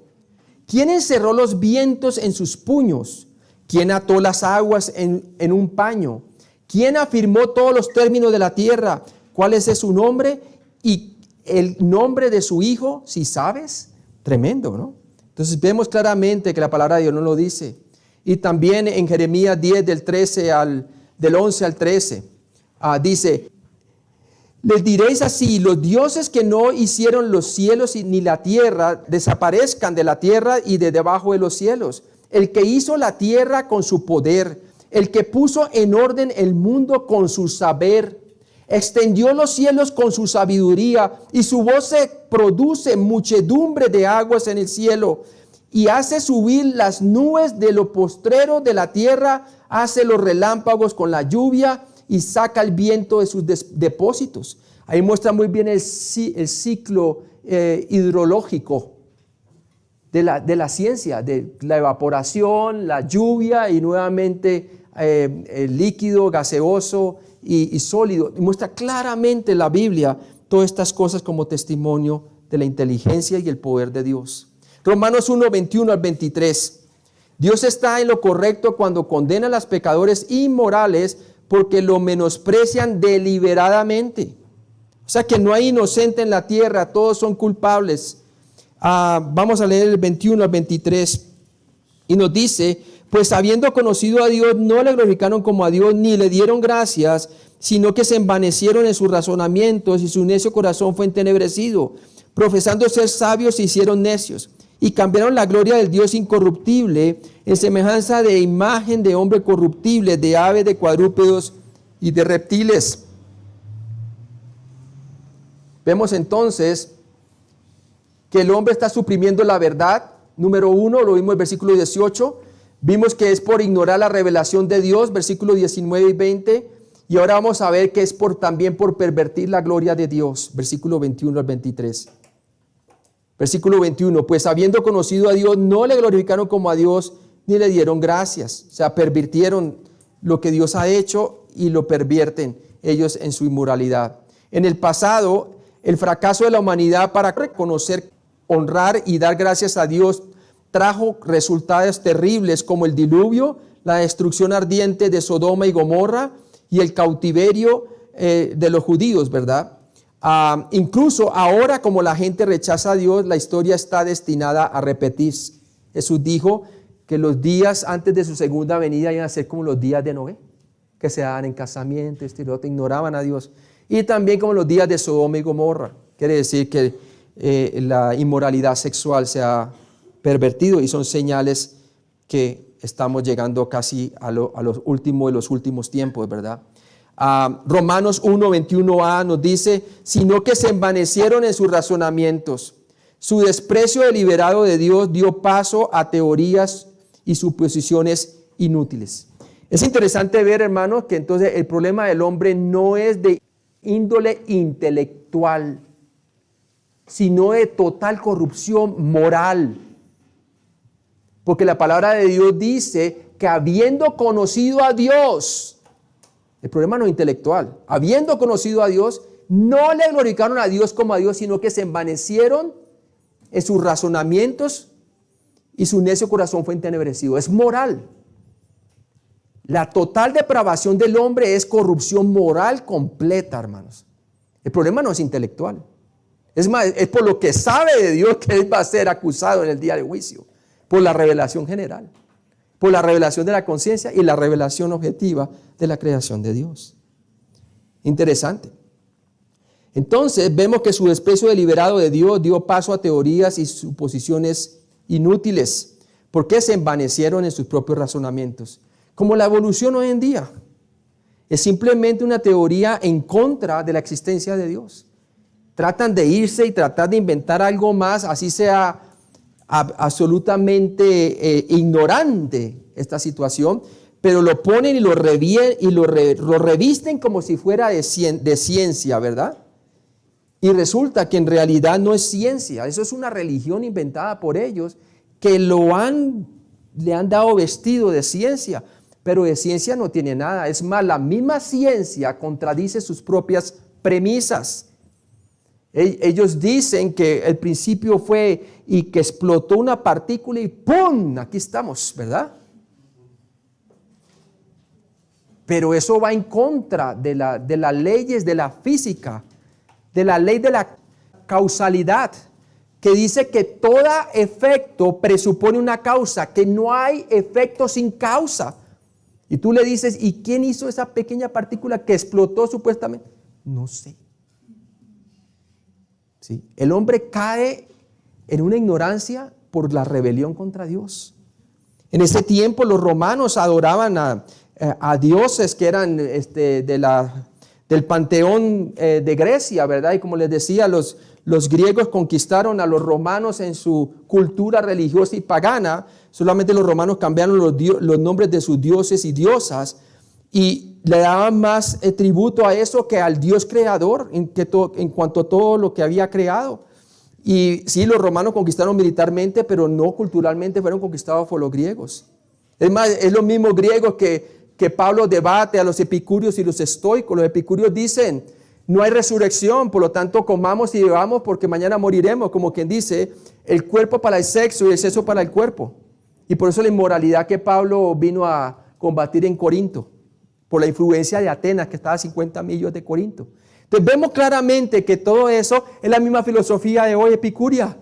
¿Quién encerró los vientos en sus puños? ¿Quién ató las aguas en un paño? ¿Quién afirmó todos los términos de la tierra? ¿Cuál es su nombre? Y el nombre de su hijo, si sabes. Tremendo, ¿no? Entonces vemos claramente que la palabra de Dios no lo dice. Y también en Jeremías 10 del 11 al 13, dice, les diréis así, los dioses que no hicieron los cielos ni la tierra, desaparezcan de la tierra y de debajo de los cielos. El que hizo la tierra con su poder, el que puso en orden el mundo con su saber, extendió los cielos con su sabiduría y su voz se produce muchedumbre de aguas en el cielo y hace subir las nubes de lo postrero de la tierra, hace los relámpagos con la lluvia y saca el viento de sus depósitos. Ahí muestra muy bien el ciclo hidrológico de la ciencia, de la evaporación, la lluvia y nuevamente el líquido, gaseoso y sólido. Y muestra claramente la Biblia todas estas cosas como testimonio de la inteligencia y el poder de Dios. Romanos 1, 21 al 23. Dios está en lo correcto cuando condena a los pecadores inmorales porque lo menosprecian deliberadamente. O sea que no hay inocente en la tierra, todos son culpables. Vamos a leer el 21 al 23 y nos dice, pues habiendo conocido a Dios no le glorificaron como a Dios ni le dieron gracias, sino que se envanecieron en sus razonamientos y su necio corazón fue entenebrecido. Profesando ser sabios se hicieron necios y cambiaron la gloria del Dios incorruptible en semejanza de imagen de hombre corruptible, de aves, de cuadrúpedos y de reptiles. Vemos entonces que el hombre está suprimiendo la verdad. Número 1, lo vimos en el versículo 18. Vimos que es por ignorar la revelación de Dios, versículo 19 y 20. Y ahora vamos a ver que es también por pervertir la gloria de Dios, versículo 21 al 23. Versículo 21, pues habiendo conocido a Dios, no le glorificaron como a Dios, ni le dieron gracias. O sea, pervirtieron lo que Dios ha hecho y lo pervierten ellos en su inmoralidad. En el pasado, el fracaso de la humanidad para reconocer, honrar y dar gracias a Dios trajo resultados terribles como el diluvio, la destrucción ardiente de Sodoma y Gomorra y el cautiverio de los judíos, ¿verdad? Incluso ahora, como la gente rechaza a Dios, la historia está destinada a repetirse. Jesús dijo que los días antes de su segunda venida iban a ser como los días de Noé, que se daban en casamiento, ignoraban a Dios. Y también como los días de Sodoma y Gomorra. Quiere decir que la inmoralidad sexual se ha pervertido y son señales que estamos llegando casi a los últimos de los últimos tiempos, ¿verdad? Romanos 1, 21a nos dice, sino que se envanecieron en sus razonamientos. Su desprecio deliberado de Dios dio paso a teorías y suposiciones inútiles. Es interesante ver, hermanos, que entonces el problema del hombre no es de índole intelectual, sino de total corrupción moral. Porque la palabra de Dios dice que habiendo conocido a Dios, el problema no es intelectual, habiendo conocido a Dios, no le glorificaron a Dios como a Dios, sino que se envanecieron en sus razonamientos y su necio corazón fue entenebrecido. Es moral. La total depravación del hombre es corrupción moral completa, hermanos. El problema no es intelectual. Es más, es por lo que sabe de Dios que él va a ser acusado en el día de juicio. Por la revelación general. Por la revelación de la conciencia y la revelación objetiva de la creación de Dios. Interesante. Entonces vemos que su desprecio deliberado de Dios dio paso a teorías y suposiciones inútiles, porque se envanecieron en sus propios razonamientos. Como la evolución hoy en día es simplemente una teoría en contra de la existencia de Dios. Tratan de irse y tratar de inventar algo más, así sea absolutamente ignorante esta situación, pero lo ponen y lo revisten como si fuera de ciencia, ¿verdad? Y resulta que en realidad no es ciencia, eso es una religión inventada por ellos que le han dado vestido de ciencia, pero de ciencia no tiene nada. Es más, la misma ciencia contradice sus propias premisas. Ellos dicen que el principio fue y que explotó una partícula y ¡pum! Aquí estamos, ¿verdad? Pero eso va en contra de las leyes de la física, de la ley de la causalidad, que dice que todo efecto presupone una causa, que no hay efecto sin causa. Y tú le dices, ¿y quién hizo esa pequeña partícula que explotó supuestamente? No sé. ¿Sí? El hombre cae en una ignorancia por la rebelión contra Dios. En ese tiempo los romanos adoraban a dioses que eran del panteón de Grecia, ¿verdad? Y como les decía, los griegos conquistaron a los romanos en su cultura religiosa y pagana. Solamente los romanos cambiaron los nombres de sus dioses y diosas y le daban más tributo a eso que al Dios creador en cuanto a todo lo que había creado. Y sí, los romanos conquistaron militarmente, pero no culturalmente, fueron conquistados por los griegos. Es más, es los mismos griegos que Pablo debate a los epicúreos y los estoicos. Los epicúreos dicen, no hay resurrección, por lo tanto comamos y bebamos porque mañana moriremos. Como quien dice, el cuerpo para el sexo y el sexo para el cuerpo. Y por eso la inmoralidad que Pablo vino a combatir en Corinto, por la influencia de Atenas, que estaba a 50 millas de Corinto. Entonces vemos claramente que todo eso es la misma filosofía de hoy, epicuria.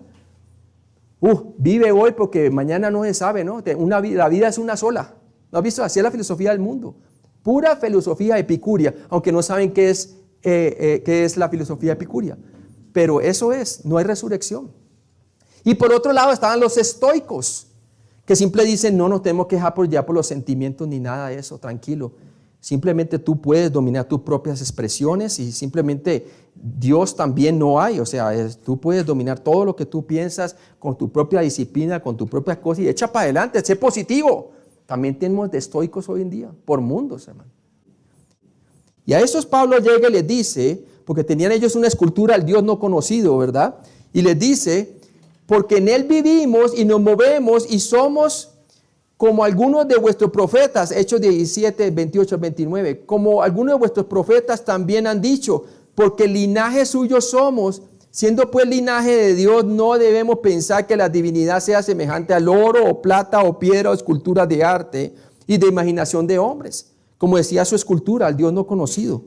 Vive hoy porque mañana no se sabe, ¿no? La vida es una sola. ¿No has visto? Así es la filosofía del mundo. Pura filosofía epicuria, aunque no saben qué es la filosofía epicuria. Pero eso es, no hay resurrección. Y por otro lado estaban los estoicos, que siempre dicen, no nos tenemos que dejar por los sentimientos ni nada de eso, tranquilo. Simplemente tú puedes dominar tus propias expresiones y simplemente Dios también no hay. O sea, tú puedes dominar todo lo que tú piensas con tu propia disciplina, con tus propias cosas y echa para adelante, sé positivo. También tenemos de estoicos hoy en día, por mundos, hermano. Y a esos Pablo llega y les dice, porque tenían ellos una escultura al Dios no conocido, ¿verdad? Y les dice, porque en Él vivimos y nos movemos y somos como algunos de vuestros profetas, Hechos 17, 28, 29, como algunos de vuestros profetas también han dicho, porque linaje suyo somos, siendo pues linaje de Dios, no debemos pensar que la divinidad sea semejante al oro o plata o piedra o escultura de arte y de imaginación de hombres, como decía su escultura, al Dios no conocido.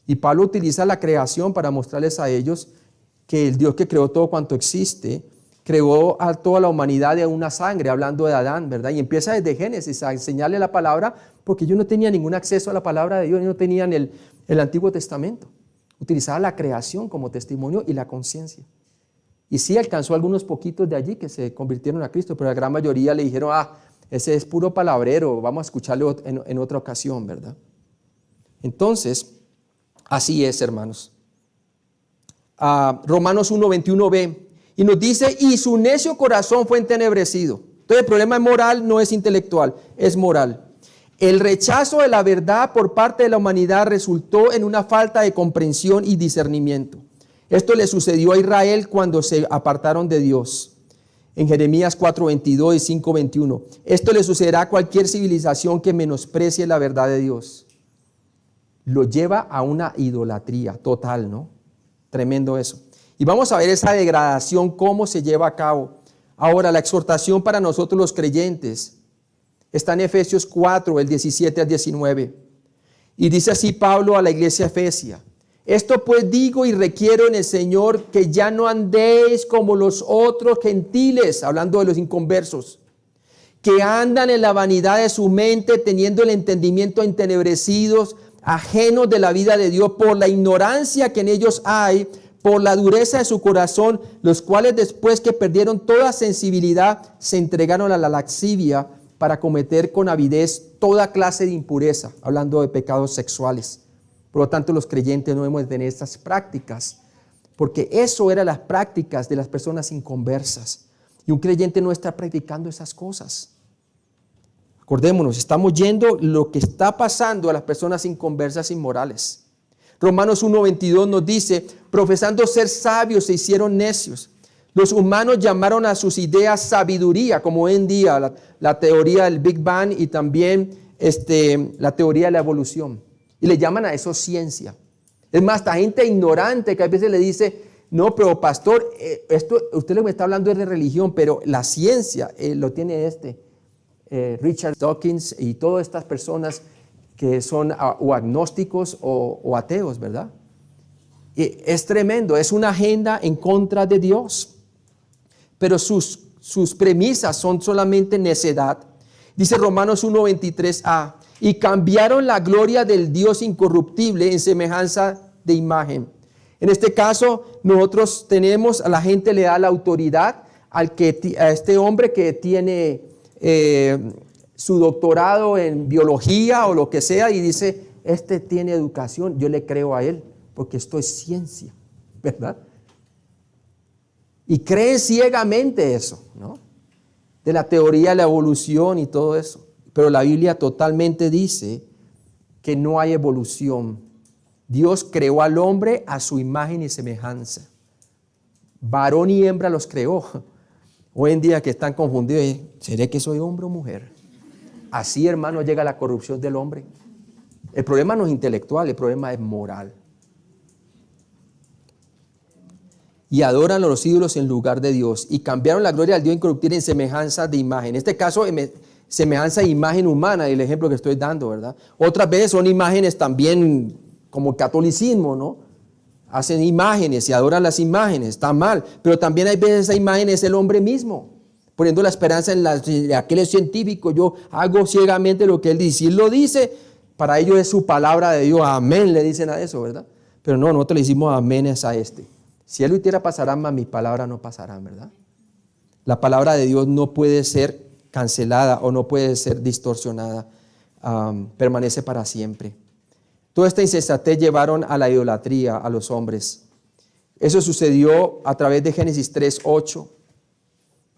Y Pablo utiliza la creación para mostrarles a ellos que el Dios que creó todo cuanto existe, creó a toda la humanidad de una sangre, hablando de Adán, ¿verdad? Y empieza desde Génesis a enseñarle la palabra, porque ellos no tenían ningún acceso a la palabra de Dios, ellos no tenían el Antiguo Testamento. Utilizaba la creación como testimonio y la conciencia. Y sí alcanzó algunos poquitos de allí que se convirtieron a Cristo, pero la gran mayoría le dijeron, ese es puro palabrero, vamos a escucharlo en otra ocasión, ¿verdad? Entonces, así es, hermanos. Romanos 1:21b. Y nos dice, y su necio corazón fue entenebrecido. Entonces el problema es moral, no es intelectual, es moral. El rechazo de la verdad por parte de la humanidad resultó en una falta de comprensión y discernimiento. Esto le sucedió a Israel cuando se apartaron de Dios. En Jeremías 4:22 y 5:21. Esto le sucederá a cualquier civilización que menosprecie la verdad de Dios. lo lleva a una idolatría total, ¿no? Tremendo eso. Y vamos a ver esa degradación, cómo se lleva a cabo. Ahora, la exhortación para nosotros los creyentes está en Efesios 4, el 17 al 19. Y dice así Pablo a la iglesia efesia: esto pues digo y requiero en el Señor, que ya no andéis como los otros gentiles, hablando de los inconversos, que andan en la vanidad de su mente, teniendo el entendimiento entenebrecidos, ajenos de la vida de Dios por la ignorancia que en ellos hay, por la dureza de su corazón, los cuales después que perdieron toda sensibilidad, se entregaron a la lascivia para cometer con avidez toda clase de impureza, hablando de pecados sexuales. Por lo tanto, los creyentes no debemos tener estas prácticas, porque eso eran las prácticas de las personas inconversas. Y un creyente no está practicando esas cosas. Acordémonos, estamos yendo lo que está pasando a las personas inconversas inmorales. Romanos 1:22 nos dice: profesando ser sabios se hicieron necios. Los humanos llamaron a sus ideas sabiduría, como hoy en día la teoría del Big Bang y también la teoría de la evolución. Y le llaman a eso ciencia. Es más, esta gente ignorante que a veces le dice: no, pero pastor, esto usted me está hablando de religión, pero la ciencia lo tiene Richard Dawkins y todas estas personas que son o agnósticos o ateos, ¿verdad? Y es tremendo, es una agenda en contra de Dios. Pero sus premisas son solamente necedad. Dice Romanos 1:23a: y cambiaron la gloria del Dios incorruptible en semejanza de imagen. En este caso, nosotros tenemos, a la gente le da la autoridad a este hombre que tiene su doctorado en biología o lo que sea, y dice: este tiene educación, yo le creo a él, porque esto es ciencia, ¿verdad? Y creen ciegamente eso, ¿no? De la teoría de la evolución y todo eso. Pero la Biblia totalmente dice que no hay evolución. Dios creó al hombre a su imagen y semejanza. Varón y hembra los creó. Hoy en día que están confundidos, ¿seré que soy hombre o mujer? Así, hermano, llega la corrupción del hombre. El problema no es intelectual, el problema es moral. Y adoran a los ídolos en lugar de Dios, y cambiaron la gloria del Dios incorruptible en semejanza de imagen. En este caso, semejanza de imagen humana, el ejemplo que estoy dando, ¿verdad? Otras veces son imágenes también como el catolicismo, ¿no? Hacen imágenes y adoran las imágenes, está mal. Pero también hay veces esa imagen es el hombre mismo, poniendo la esperanza en aquel es científico, yo hago ciegamente lo que él dice. Si él lo dice, para ellos es su palabra de Dios, amén, le dicen a eso, ¿verdad? Pero no, nosotros le decimos amén es a este. Si él lo hiciera pasarán, mas mis palabras no pasarán, ¿verdad? La palabra de Dios no puede ser cancelada o no puede ser distorsionada, permanece para siempre. Toda esta insensatez llevaron a la idolatría a los hombres. Eso sucedió a través de Génesis 3:8,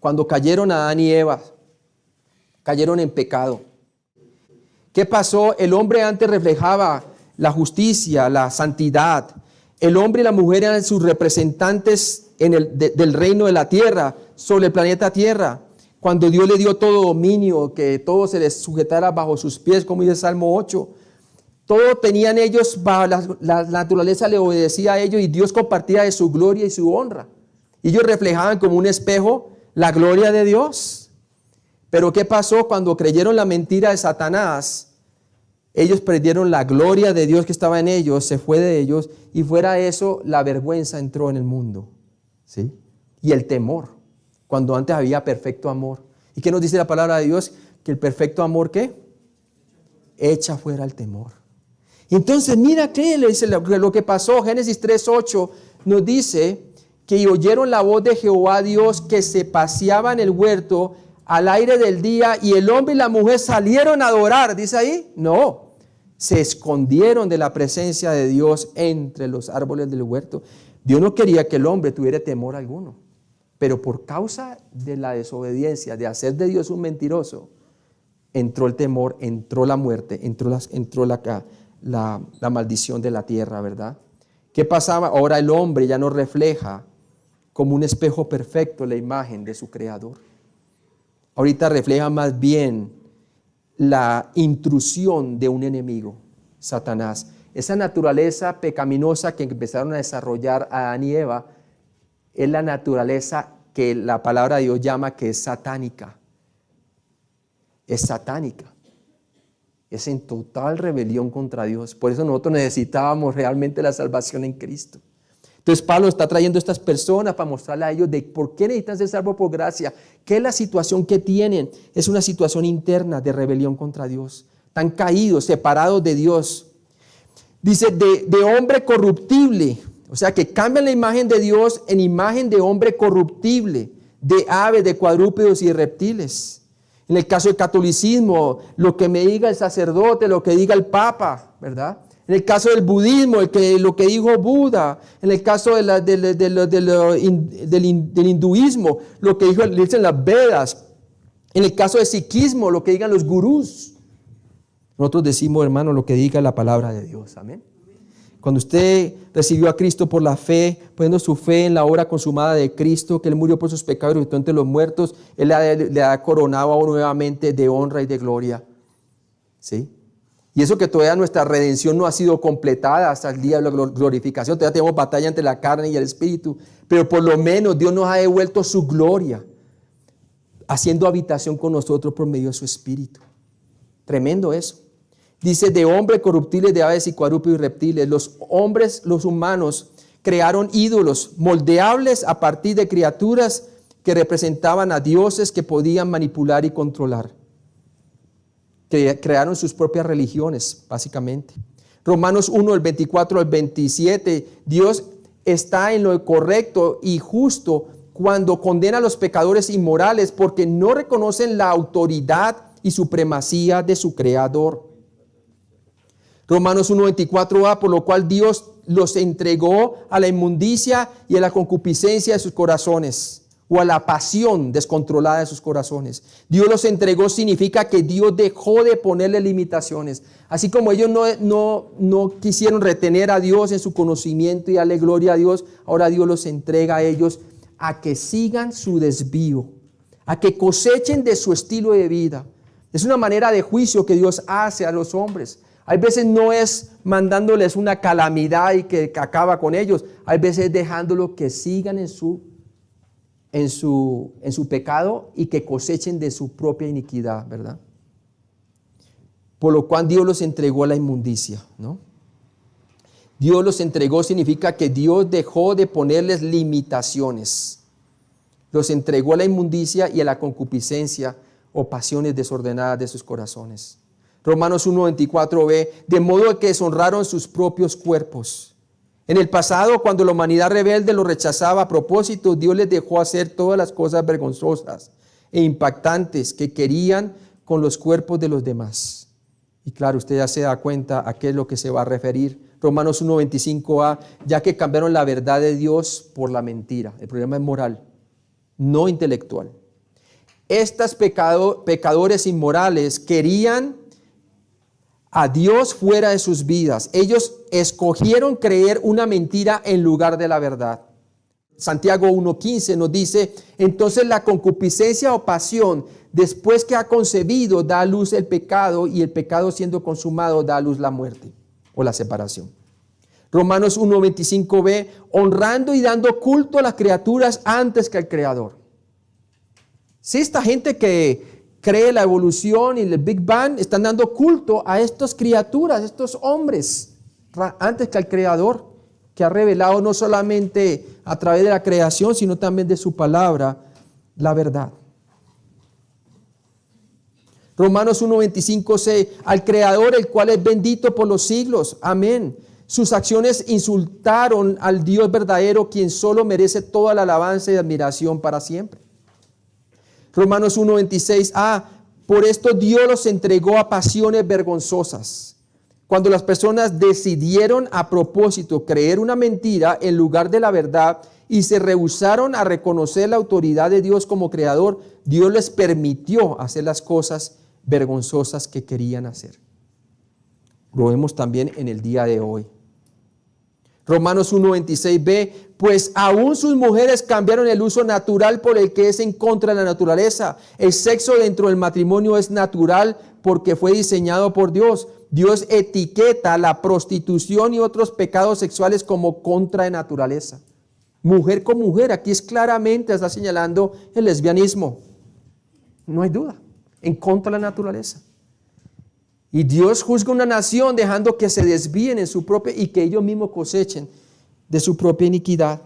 cuando cayeron Adán y Eva, cayeron en pecado. ¿Qué pasó? El hombre antes reflejaba la justicia, la santidad. El hombre y la mujer eran sus representantes del reino de la tierra, sobre el planeta Tierra. Cuando Dios le dio todo dominio, que todo se les sujetara bajo sus pies, como dice Salmo 8. Todo tenían ellos, la naturaleza le obedecía a ellos y Dios compartía de su gloria y su honra. Ellos reflejaban como un espejo la gloria de Dios. Pero ¿qué pasó cuando creyeron la mentira de Satanás? Ellos perdieron la gloria de Dios que estaba en ellos, se fue de ellos, y fuera de eso, la vergüenza entró en el mundo, ¿sí? Y el temor, cuando antes había perfecto amor. ¿Y qué nos dice la palabra de Dios? Que el perfecto amor, ¿qué? Echa fuera el temor. Entonces, mira qué le dice lo que pasó. Génesis 3:8 nos dice que oyeron la voz de Jehová Dios que se paseaba en el huerto al aire del día, y el hombre y la mujer salieron a adorar. ¿Dice ahí? No. Se escondieron de la presencia de Dios entre los árboles del huerto. Dios no quería que el hombre tuviera temor alguno, pero por causa de la desobediencia, de hacer de Dios un mentiroso, entró el temor, entró la muerte, entró la maldición de la tierra, ¿verdad? ¿Qué pasaba? Ahora el hombre ya no refleja como un espejo perfecto la imagen de su creador. Ahorita refleja más bien la intrusión de un enemigo, Satanás. Esa naturaleza pecaminosa que empezaron a desarrollar Adán y Eva es la naturaleza que la palabra de Dios llama que es satánica. Es satánica. Es en total rebelión contra Dios. Por eso nosotros necesitábamos realmente la salvación en Cristo. Entonces Pablo está trayendo a estas personas para mostrarle a ellos de por qué necesitan ser salvos por gracia. ¿Qué es la situación que tienen? Es una situación interna de rebelión contra Dios. Están caídos, separados de Dios. Dice de hombre corruptible. O sea que cambian la imagen de Dios en imagen de hombre corruptible, de aves, de cuadrúpedos y de reptiles. En el caso del catolicismo, lo que me diga el sacerdote, lo que diga el papa, ¿verdad? En el caso del budismo, lo que dijo Buda. En el caso del hinduismo, lo que dicen las Vedas. En el caso del sikhismo, lo que digan los gurús. Nosotros decimos, hermano, lo que diga la palabra de Dios. Amén. Cuando usted recibió a Cristo por la fe, poniendo su fe en la obra consumada de Cristo, que Él murió por sus pecados y resucitó entre los muertos, Él le ha coronado nuevamente de honra y de gloria. ¿Sí? Y eso que todavía nuestra redención no ha sido completada hasta el día de la glorificación. Todavía tenemos batalla entre la carne y el espíritu. Pero por lo menos Dios nos ha devuelto su gloria, haciendo habitación con nosotros por medio de su espíritu. Tremendo eso. Dice de hombre corruptibles, de aves y cuadrúpedos y reptiles. Los hombres, los humanos, crearon ídolos moldeables a partir de criaturas que representaban a dioses que podían manipular y controlar. Crearon sus propias religiones, básicamente. Romanos 1, el 24 al 27, Dios está en lo correcto y justo cuando condena a los pecadores inmorales porque no reconocen la autoridad y supremacía de su Creador. Romanos 1:24a, por lo cual Dios los entregó a la inmundicia y a la concupiscencia de sus corazones, o a la pasión descontrolada de sus corazones. Dios los entregó significa que Dios dejó de ponerle limitaciones. Así como ellos no quisieron retener a Dios en su conocimiento y darle gloria a Dios, ahora Dios los entrega a ellos a que sigan su desvío, a que cosechen de su estilo de vida. Es una manera de juicio que Dios hace a los hombres. Hay veces no es mandándoles una calamidad y que acaba con ellos. Hay veces dejándolos que sigan en su pecado y que cosechen de su propia iniquidad, ¿verdad? Por lo cual Dios los entregó a la inmundicia, ¿no? Dios los entregó significa que Dios dejó de ponerles limitaciones. Los entregó a la inmundicia y a la concupiscencia o pasiones desordenadas de sus corazones. Romanos 1:24b, de modo que deshonraron sus propios cuerpos. En el pasado, cuando la humanidad rebelde lo rechazaba a propósito, Dios les dejó hacer todas las cosas vergonzosas e impactantes que querían con los cuerpos de los demás. Y claro, usted ya se da cuenta a qué es lo que se va a referir. Romanos 1:25a, ya que cambiaron la verdad de Dios por la mentira. El problema es moral, no intelectual. Estas pecadores inmorales querían a Dios fuera de sus vidas. Ellos escogieron creer una mentira en lugar de la verdad. Santiago 1:15 nos dice, entonces la concupiscencia o pasión, después que ha concebido, da a luz el pecado, y el pecado siendo consumado da a luz la muerte o la separación. Romanos 1:25b, honrando y dando culto a las criaturas antes que al Creador. Si esta gente que cree la evolución y el Big Bang, están dando culto a estas criaturas, estos hombres, antes que al Creador, que ha revelado no solamente a través de la creación, sino también de su palabra, la verdad. Romanos 1:25c, al Creador, el cual es bendito por los siglos. Amén. Sus acciones insultaron al Dios verdadero, quien solo merece toda la alabanza y admiración para siempre. Romanos 1:26a, por esto Dios los entregó a pasiones vergonzosas. Cuando las personas decidieron a propósito creer una mentira en lugar de la verdad y se rehusaron a reconocer la autoridad de Dios como creador, Dios les permitió hacer las cosas vergonzosas que querían hacer. Lo vemos también en el día de hoy. Romanos 1:26b, pues aún sus mujeres cambiaron el uso natural por el que es en contra de la naturaleza. El sexo dentro del matrimonio es natural porque fue diseñado por Dios. Dios etiqueta la prostitución y otros pecados sexuales como contra de naturaleza. Mujer con mujer, aquí es claramente está señalando el lesbianismo. No hay duda, en contra de la naturaleza. Y Dios juzga una nación dejando que se desvíen en su propia y que ellos mismos cosechen de su propia iniquidad.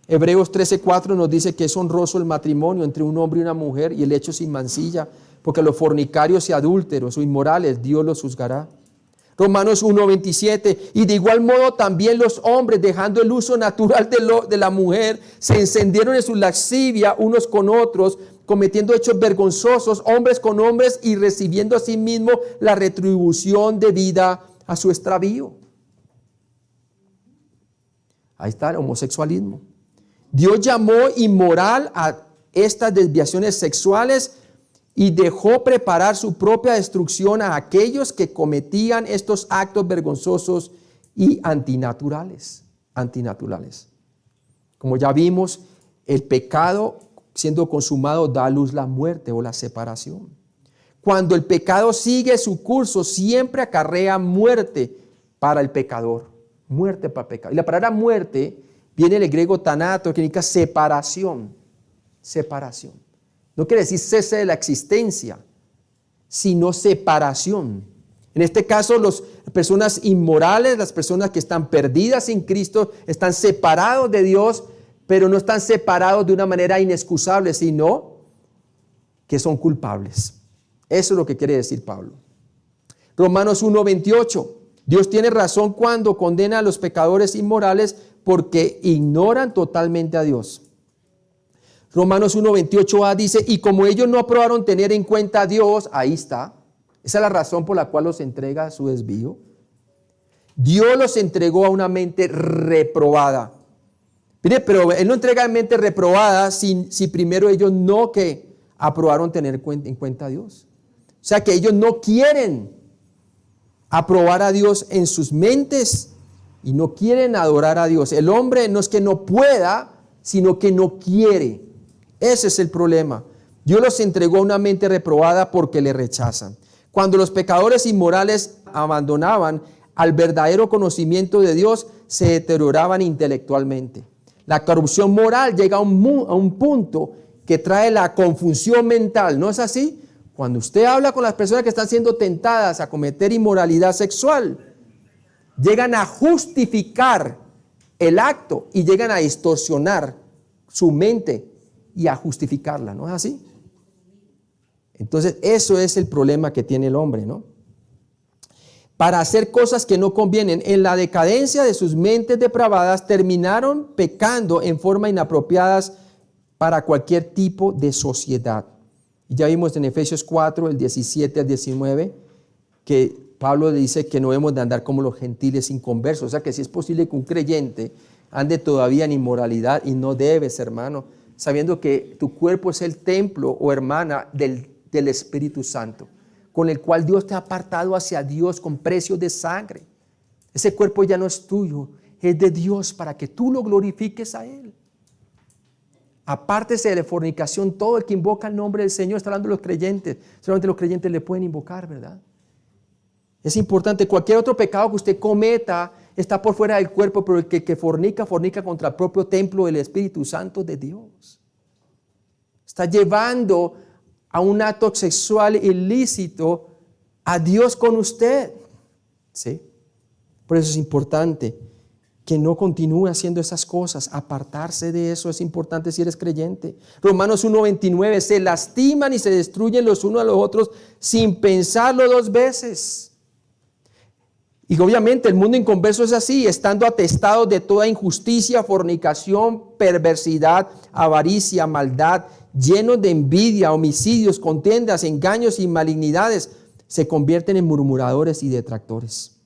Hebreos 13:4 nos dice que es honroso el matrimonio entre un hombre y una mujer y el hecho sin mancilla, porque los fornicarios y adúlteros o inmorales Dios los juzgará. Romanos 1:27, y de igual modo también los hombres, dejando el uso natural de la mujer, se encendieron en su lascivia unos con otros, cometiendo hechos vergonzosos, hombres con hombres, y recibiendo a sí mismo la retribución debida a su extravío. Ahí está el homosexualismo. Dios llamó inmoral a estas desviaciones sexuales y dejó preparar su propia destrucción a aquellos que cometían estos actos vergonzosos y antinaturales. Como ya vimos, el pecado siendo consumado da a luz la muerte o la separación. Cuando el pecado sigue su curso, siempre acarrea muerte para el pecador. Muerte para el pecador. Y la palabra muerte viene del griego tanato, que significa separación. Separación. No quiere decir cese de la existencia, sino separación. En este caso, las personas inmorales, las personas que están perdidas sin Cristo, están separados de Dios, pero no están separados de una manera inexcusable, sino que son culpables. Eso es lo que quiere decir Pablo. Romanos 1:28. Dios tiene razón cuando condena a los pecadores inmorales porque ignoran totalmente a Dios. Romanos 1:28a dice, y como ellos no aprobaron tener en cuenta a Dios, ahí está, esa es la razón por la cual los entrega a su desvío. Dios los entregó a una mente reprobada. Mire, pero Él no entrega a mente reprobada si primero ellos no que aprobaron tener en cuenta a Dios. O sea que ellos no quieren aprobar a Dios en sus mentes y no quieren adorar a Dios. El hombre no es que no pueda, sino que no quiere. Ese es el problema. Dios los entregó a una mente reprobada porque le rechazan. Cuando los pecadores inmorales abandonaban al verdadero conocimiento de Dios, se deterioraban intelectualmente. La corrupción moral llega a un punto que trae la confusión mental. ¿No es así? Cuando usted habla con las personas que están siendo tentadas a cometer inmoralidad sexual, llegan a justificar el acto y llegan a distorsionar su mente y a justificarla. ¿No es así? Entonces, eso es el problema que tiene el hombre, ¿no? Para hacer cosas que no convienen, en la decadencia de sus mentes depravadas, terminaron pecando en forma inapropiadas para cualquier tipo de sociedad. Y ya vimos en Efesios 4, el 17 al 19, que Pablo dice que no debemos de andar como los gentiles inconversos. O sea que si es posible que un creyente ande todavía en inmoralidad, y no debes, hermano, sabiendo que tu cuerpo es el templo o hermana del Espíritu Santo, con el cual Dios te ha apartado hacia Dios con precio de sangre. Ese cuerpo ya no es tuyo, es de Dios para que tú lo glorifiques a Él. Apártese de la fornicación, todo el que invoca el nombre del Señor, está hablando de los creyentes, solamente los creyentes le pueden invocar, ¿verdad? Es importante, cualquier otro pecado que usted cometa está por fuera del cuerpo, pero el que fornica contra el propio templo del Espíritu Santo de Dios. Está llevando a un acto sexual ilícito a Dios con usted. ¿Sí? Por eso es importante que no continúe haciendo esas cosas. Apartarse de eso es importante si eres creyente. Romanos 1:29, se lastiman y se destruyen los unos a los otros sin pensarlo dos veces. Y obviamente el mundo inconverso es así, estando atestados de toda injusticia, fornicación, perversidad, avaricia, maldad, llenos de envidia, homicidios, contiendas, engaños y malignidades, se convierten en murmuradores y detractores,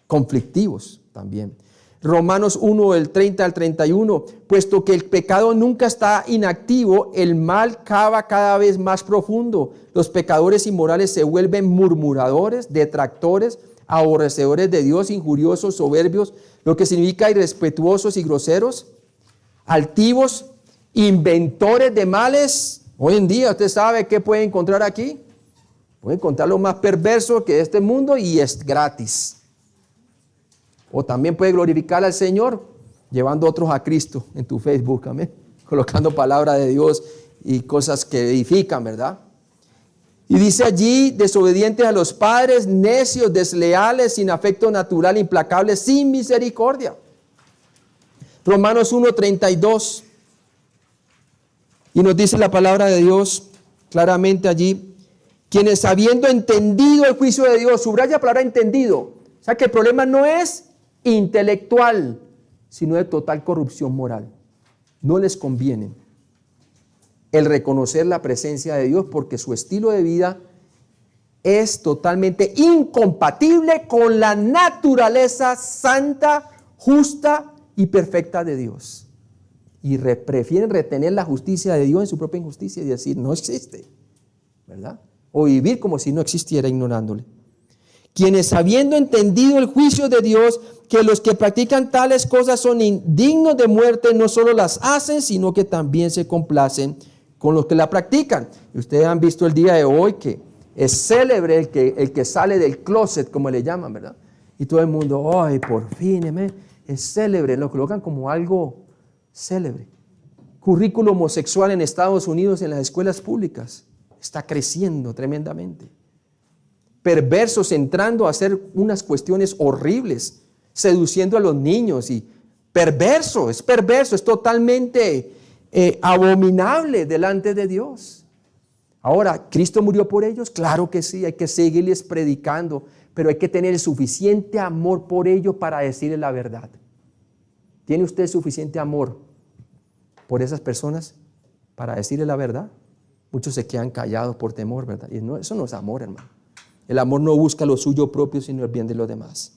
conflictivos también. Romanos 1, del 30 al 31, puesto que el pecado nunca está inactivo, el mal cava cada vez más profundo. Los pecadores inmorales se vuelven murmuradores, detractores, aborrecedores de Dios, injuriosos, soberbios, lo que significa irrespetuosos y groseros, altivos, inventores de males. Hoy en día usted sabe qué puede encontrar aquí. Puede encontrar lo más perverso que este mundo y es gratis. O también puede glorificar al Señor llevando a otros a Cristo en tu Facebook, amén, colocando palabra de Dios y cosas que edifican, ¿verdad? Y dice allí, desobedientes a los padres, necios, desleales, sin afecto natural, implacables, sin misericordia. Romanos 1:32. Y nos dice la palabra de Dios claramente allí, quienes habiendo entendido el juicio de Dios, subraya la palabra entendido, o sea que el problema no es intelectual, sino de total corrupción moral. No les conviene el reconocer la presencia de Dios porque su estilo de vida es totalmente incompatible con la naturaleza santa, justa y perfecta de Dios. Y prefieren retener la justicia de Dios en su propia injusticia y decir, no existe, ¿verdad? O vivir como si no existiera ignorándole. Quienes habiendo entendido el juicio de Dios, que los que practican tales cosas son indignos de muerte, no solo las hacen, sino que también se complacen con los que la practican. Y ustedes han visto el día de hoy que es célebre el que sale del closet, como le llaman, ¿verdad? Y todo el mundo, ay, por fin, es célebre, lo colocan como algo célebre. Currículo homosexual en Estados Unidos en las escuelas públicas está creciendo tremendamente. Perversos entrando a hacer unas cuestiones horribles, seduciendo a los niños y perverso, es totalmente abominable delante de Dios. Ahora, ¿Cristo murió por ellos? Claro que sí, hay que seguirles predicando, pero hay que tener el suficiente amor por ellos para decirles la verdad. ¿Tiene usted suficiente amor por esas personas para decirles la verdad? Muchos se quedan callados por temor, ¿verdad? Y no, eso no es amor, hermano. El amor no busca lo suyo propio, sino el bien de los demás.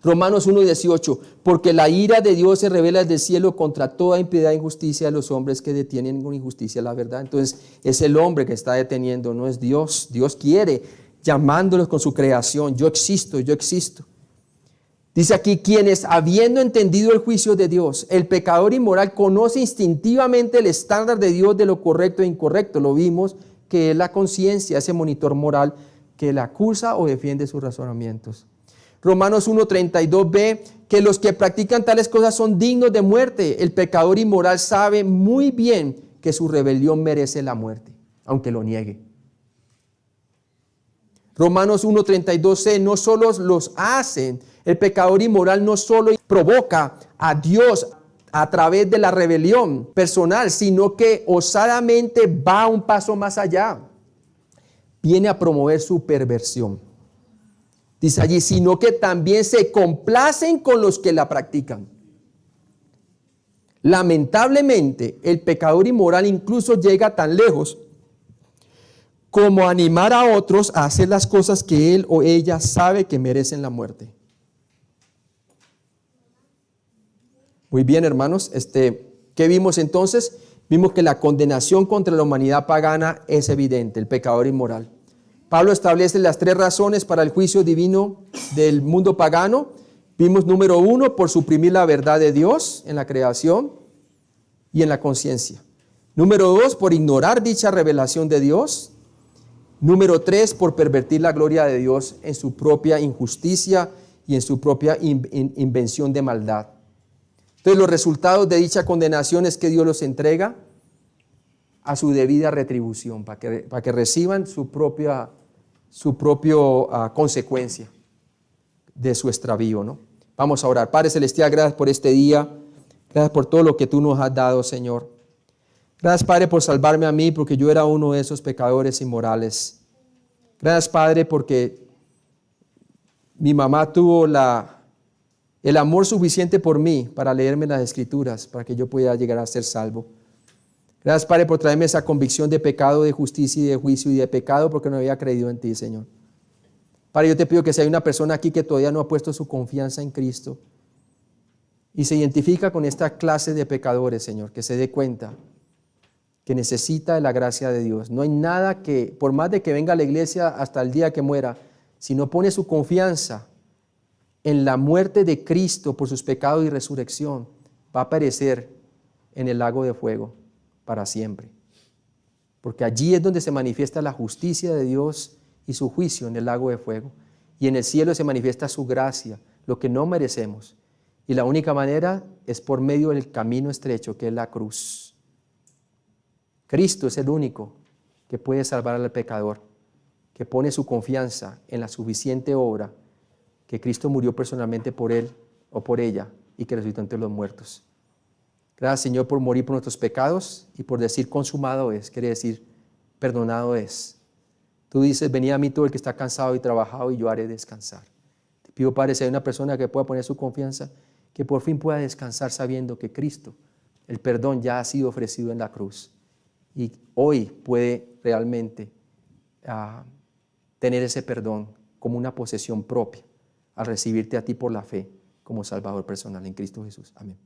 Romanos 1:18, porque la ira de Dios se revela desde el cielo contra toda impiedad e injusticia de los hombres que detienen con injusticia la verdad. Entonces es el hombre que está deteniendo, no es Dios. Dios quiere, llamándolos con su creación, yo existo. Dice aquí, quienes habiendo entendido el juicio de Dios, el pecador inmoral conoce instintivamente el estándar de Dios de lo correcto e incorrecto. Lo vimos que es la conciencia, ese monitor moral que le acusa o defiende sus razonamientos. Romanos 1:32 ve que los que practican tales cosas son dignos de muerte. El pecador inmoral sabe muy bien que su rebelión merece la muerte, aunque lo niegue. Romanos 1:32c, no solo los hacen, el pecador inmoral no solo provoca a Dios a través de la rebelión personal, sino que osadamente va un paso más allá. Viene a promover su perversión. Dice allí, sino que también se complacen con los que la practican. Lamentablemente, el pecador inmoral incluso llega tan lejos como animar a otros a hacer las cosas que él o ella sabe que merecen la muerte. Muy bien, hermanos, ¿qué vimos entonces? Vimos que la condenación contra la humanidad pagana es evidente, el pecador inmoral. Pablo establece las 3 razones para el juicio divino del mundo pagano. Vimos número 1, por suprimir la verdad de Dios en la creación y en la conciencia. Número 2, por ignorar dicha revelación de Dios. Número 3, por pervertir la gloria de Dios en su propia injusticia y en su propia invención de maldad. Entonces los resultados de dicha condenación es que Dios los entrega a su debida retribución, para que reciban su propia consecuencia de su extravío, ¿no? Vamos a orar. Padre Celestial, gracias por este día, gracias por todo lo que tú nos has dado, Señor. Gracias, Padre, por salvarme a mí, porque yo era uno de esos pecadores inmorales. Gracias, Padre, porque mi mamá tuvo el amor suficiente por mí para leerme las Escrituras, para que yo pudiera llegar a ser salvo. Gracias, Padre, por traerme esa convicción de pecado, de justicia y de juicio y de pecado, porque no había creído en ti, Señor. Padre, yo te pido que si hay una persona aquí que todavía no ha puesto su confianza en Cristo y se identifica con esta clase de pecadores, Señor, que se dé cuenta que necesita de la gracia de Dios. No hay nada que, por más de que venga a la iglesia hasta el día que muera, si no pone su confianza en la muerte de Cristo por sus pecados y resurrección, va a perecer en el lago de fuego para siempre. Porque allí es donde se manifiesta la justicia de Dios y su juicio, en el lago de fuego. Y en el cielo se manifiesta su gracia, lo que no merecemos. Y la única manera es por medio del camino estrecho, que es la cruz. Cristo es el único que puede salvar al pecador, que pone su confianza en la suficiente obra, que Cristo murió personalmente por él o por ella y que resucitó entre los muertos. Gracias, Señor, por morir por nuestros pecados y por decir consumado es, quiere decir perdonado es. Tú dices, venid a mí todo el que está cansado y trabajado y yo haré descansar. Te pido, Padre, si hay una persona que pueda poner su confianza, que por fin pueda descansar sabiendo que Cristo, el perdón ya ha sido ofrecido en la cruz y hoy puede realmente tener ese perdón como una posesión propia al recibirte a ti por la fe como Salvador personal en Cristo Jesús. Amén.